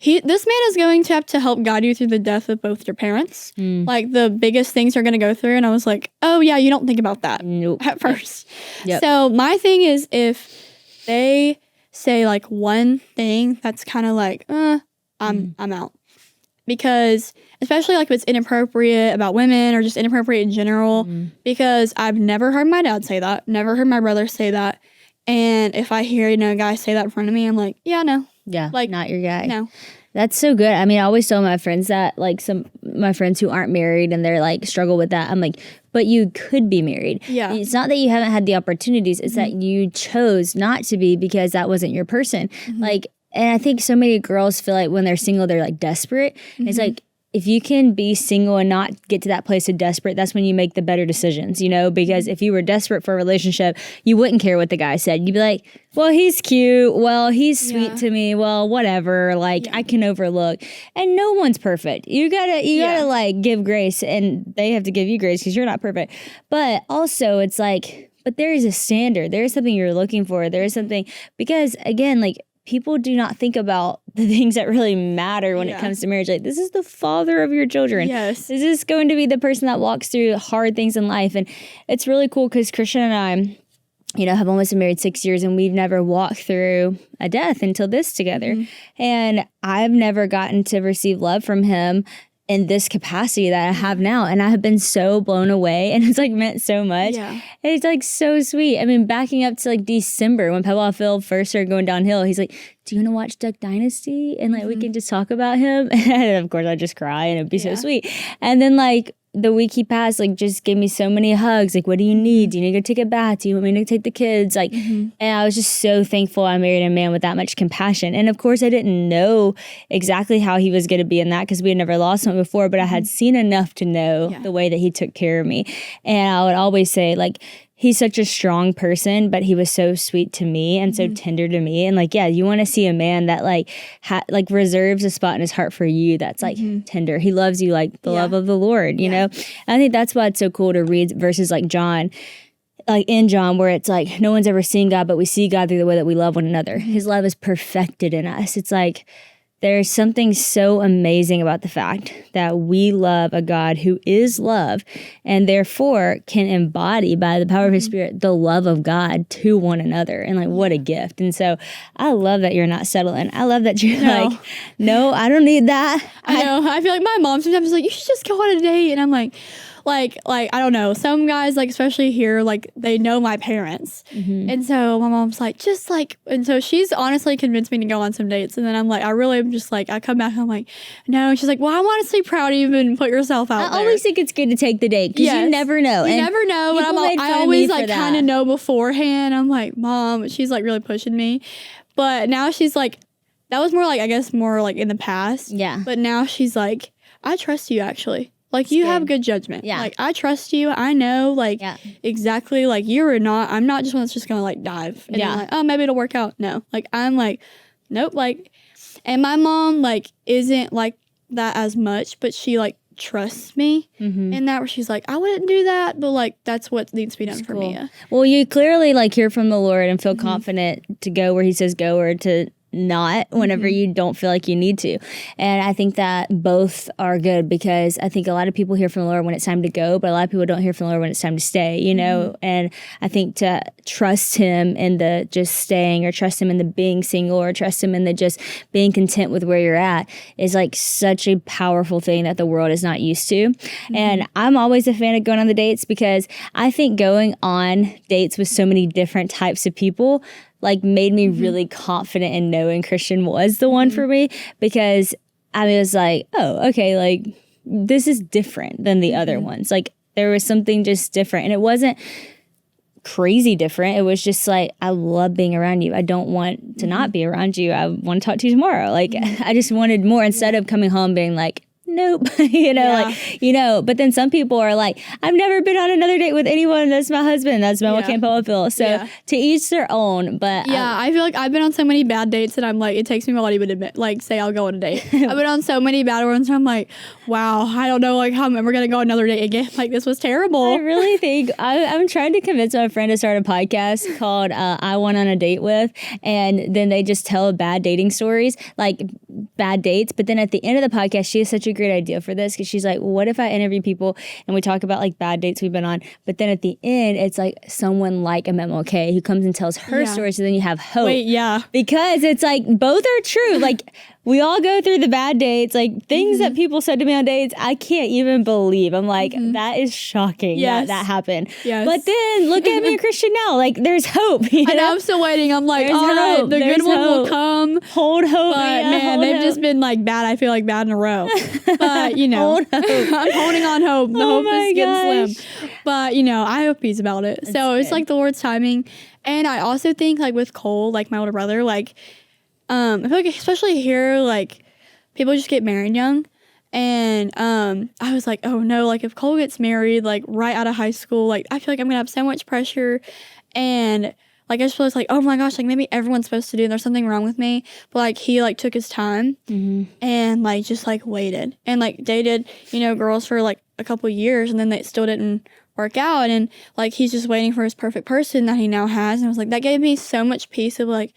this man is going to have to help guide you through the death of both your parents, like the biggest things you're going to go through. And I was like, oh yeah, you don't think about that at first. So my thing is, if they say like one thing that's kind of like, I'm out, because especially like if it's inappropriate about women or just inappropriate in general, because I've never heard my dad say that, never heard my brother say that. And if I hear, a guy say that in front of me, I'm like, yeah, no.
Yeah,
Like,
not your guy.
No.
That's so good. I mean, I always tell my friends that, like my friends who aren't married and they're like struggle with that. I'm like, but you could be married.
Yeah.
It's not that you haven't had the opportunities. It's that you chose not to be because that wasn't your person. Like, and I think so many girls feel like when they're single, they're like desperate. It's like, if you can be single and not get to that place of desperate, that's when you make the better decisions, because if you were desperate for a relationship, you wouldn't care what the guy said. You'd be like, well, he's cute. Well, he's sweet to me. Well, whatever. Like, I can overlook. And no one's perfect. You gotta like give grace, and they have to give you grace because you're not perfect. But also it's like, but there is a standard. There is something you're looking for. There is something, because again, like, people do not think about the things that really matter when it comes to marriage. Like, this is the father of your children.
Yes.
This is going to be the person that walks through hard things in life. And it's really cool because Christian and I, have almost been married 6 years, and we've never walked through a death until this together. And I've never gotten to receive love from him in this capacity that I have now. And I have been so blown away, and it's like meant so much. Yeah. And it's like so sweet. I mean, backing up to like December when Pepa Phil first started going downhill, he's like, do you want to watch Duck Dynasty? And like, we can just talk about him. And of course I just cry, and it'd be so sweet. And then like, the week he passed, like, just gave me so many hugs. Like, what do you need? Do you need to go take a bath? Do you want me to take the kids? Like, and I was just so thankful I married a man with that much compassion. And of course, I didn't know exactly how he was going to be in that because we had never lost one before, but I had seen enough to know the way that he took care of me. And I would always say, like, he's such a strong person, but he was so sweet to me and so tender to me. And like, yeah, you want to see a man that like reserves a spot in his heart for you that's like tender. He loves you like the love of the Lord, you know? And I think that's why it's so cool to read verses like John, like in John, where it's like, no one's ever seen God, but we see God through the way that we love one another. His love is perfected in us. It's like, there's something so amazing about the fact that we love a God who is love and therefore can embody by the power of his spirit the love of God to one another. And like, what a gift. And so I love that you're not settling. I love that you're like, no, I don't need that.
I know. I feel like my mom sometimes is like, you should just go on a date. And I'm like, I don't know. Some guys, like, especially here, like, they know my parents. And so my mom's like, just like, and so she's honestly convinced me to go on some dates. And then I'm like, I really am just like, I come back and I'm like, no. And she's like, well, I want to see proud of you and put yourself out there.
I always think it's good to take the date because you never know.
You never know. And I always like kind of know beforehand. I'm like, Mom, she's like really pushing me. But now she's like, that was more like, I guess more like in the past. Yeah. But now she's like, I trust you actually. Like, you have good judgment. Yeah. Like, I trust you. I know, like, exactly, like, I'm not just one that's just going to, like, dive. And like, oh, maybe it'll work out. No. Like, I'm like, nope. Like, and my mom, like, isn't like that as much, but she, like, trusts me in that where she's like, I wouldn't do that, but, like, that's what needs to be done for me. Yeah.
Well, you clearly, like, hear from the Lord and feel confident to go where he says go or to not whenever you don't feel like you need to. And I think that both are good because I think a lot of people hear from the Lord when it's time to go, but a lot of people don't hear from the Lord when it's time to stay, you know? And I think to trust him in the just staying or trust him in the being single or trust him in the just being content with where you're at is like such a powerful thing that the world is not used to. And I'm always a fan of going on the dates because I think going on dates with so many different types of people like made me really confident in knowing Christian was the one for me because I was like, oh, okay, like this is different than the other ones. Like there was something just different and it wasn't crazy different. It was just like, I love being around you. I don't want to not be around you. I want to talk to you tomorrow. Like I just wanted more instead of coming home being like, nope, but then some people are like, I've never been on another date with anyone that's my husband. That's my Pepa Phil. So to each their own. But
I feel like I've been on so many bad dates that I'm like, it takes me a while to even admit, like, say I'll go on a date. I've been on so many bad ones. And I'm like, wow, I don't know, like, how I'm ever going to go on another date again. Like, this was terrible.
I really think I'm trying to convince my friend to start a podcast called I Went on a Date With. And then they just tell bad dating stories, like bad dates. But then at the end of the podcast, she has such a great idea for this because she's like, well, what if I interview people and we talk about like bad dates we've been on, but then at the end it's like someone like a MLK who comes and tells her story, so then you have hope.
Wait, yeah,
because it's like both are true. Like we all go through the bad dates, like things that people said to me on dates. I can't even believe. I'm like, that is shocking that happened.
Yes.
But then look at me, a Christian now. Like, there's hope. You know?
I know, I'm still waiting. I'm like,
There's
all right,
hope.
the
There's
good one will
hope.
come.
Hold hope.
But
man,
man,
hold
they've
hope.
just been like bad. I feel like bad in a row. But you know,
Hold hope.
I'm holding on hope. The
Oh
hope
my
is getting
gosh.
slim. But you know, I have peace about it. So it's
good.
like the Lord's timing. And I also think like with Cole, like my older brother, like I feel like especially here, like people just get married young. And I was like, oh no, like if Cole gets married like right out of high school, like I feel like I'm gonna have so much pressure. And like I just was like, oh my gosh, like maybe everyone's supposed to do, there's something wrong with me. But like he like took his time and like just like waited and like dated, you know, girls for like a couple years, and then they still didn't work out. And like he's just waiting for his perfect person that he now has. And I was like, that gave me so much peace of like,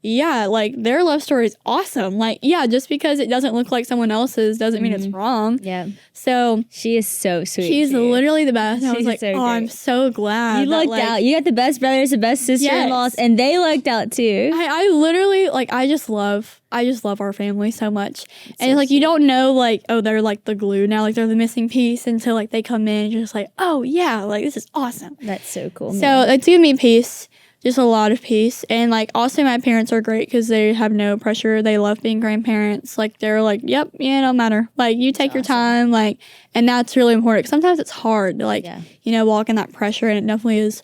yeah, like their love story is awesome. Like, yeah, just because it doesn't look like someone else's doesn't mean it's wrong.
Yeah.
So
She is so sweet.
she's
too.
literally the best. And I was
She's
like,
so
oh, I'm
great.
so glad.
You
that,
lucked
like,
out. You got the best brothers, the best sister-in-laws,
Yes.
and they lucked out too.
I literally like I just love our family so much. And
so
like you don't know like, oh, they're like the glue now, like they're the missing piece until like they come in and you're just like, oh yeah, like this is awesome.
That's so cool.
So it's given me peace, just a lot of peace. And like also my parents are great because they have no pressure. They love being grandparents. Like they're like, yep, yeah, no matter. Like you take your time, like, and that's really important. 'Cause sometimes it's hard to like, you know, walk in that pressure, and it definitely is.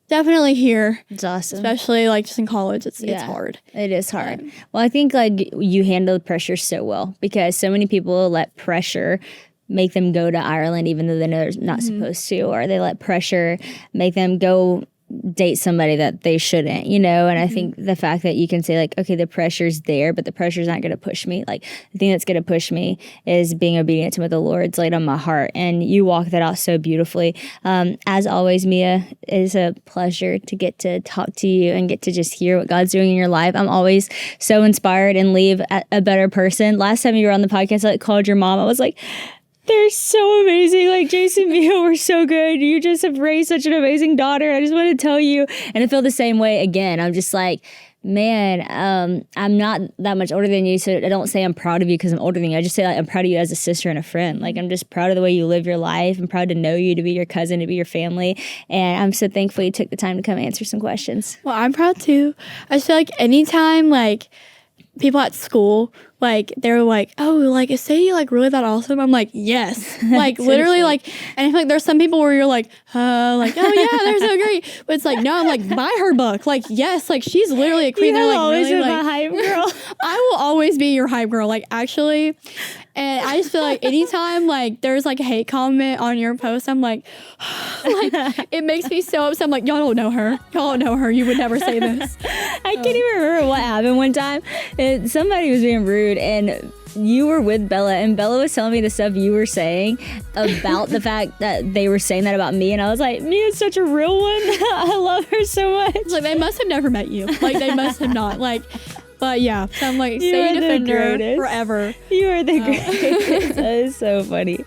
Definitely here,
It's awesome.
especially like just in college. It's hard.
It is hard. Well, I think like you handle the pressure so well, because so many people let pressure make them go to Ireland even though they know they're not supposed to, or they let pressure make them go date somebody that they shouldn't, you know. And I think the fact that you can say like, okay, the pressure's there, but the pressure's not going to push me. Like the thing that's going to push me is being obedient to what the Lord's laid on my heart, and you walk that out so beautifully. As always, Mia, it is a pleasure to get to talk to you and get to just hear what God's doing in your life. I'm always so inspired and leave a better person. Last time you were on the podcast, I called your mom. I was like, they're so amazing. Like Jason and Mia were so good. You just have raised such an amazing daughter. I just want to tell you. And I feel the same way again. I'm just like, man, I'm not that much older than you, so I don't say I'm proud of you because I'm older than you. I just say like, I'm proud of you as a sister and a friend. Like I'm just proud of the way you live your life. I'm proud to know you, to be your cousin, to be your family. And I'm so thankful you took the time to come answer some questions.
Well, I'm proud too. I just feel like anytime like people at school, like they're like, oh, like is Sadie like really that awesome? I'm like, yes, like literally, like, and I feel like there's some people where you're like, like, oh yeah, they're so great, but it's like, no, I'm like, buy her book, like, yes, like she's literally a queen. They're like,
always
really,
been
like,
my hype girl.
I will always be your hype girl, like actually. And I just feel like anytime like there's like a hate comment on your post, I'm like, it makes me so upset. I'm like, y'all don't know her. Y'all don't know her. You would never say this.
I can't even remember what happened one time. Somebody was being rude, and you were with Bella, and Bella was telling me the stuff you were saying about the fact that they were saying that about me, and I was like, Mia's such a real one. I love her so much.
Like they must have never met you. Like they must have not. Like, but yeah. So I'm like,
You
Sadie
are the
Defender
greatest.
forever.
You are the greatest. That is so funny.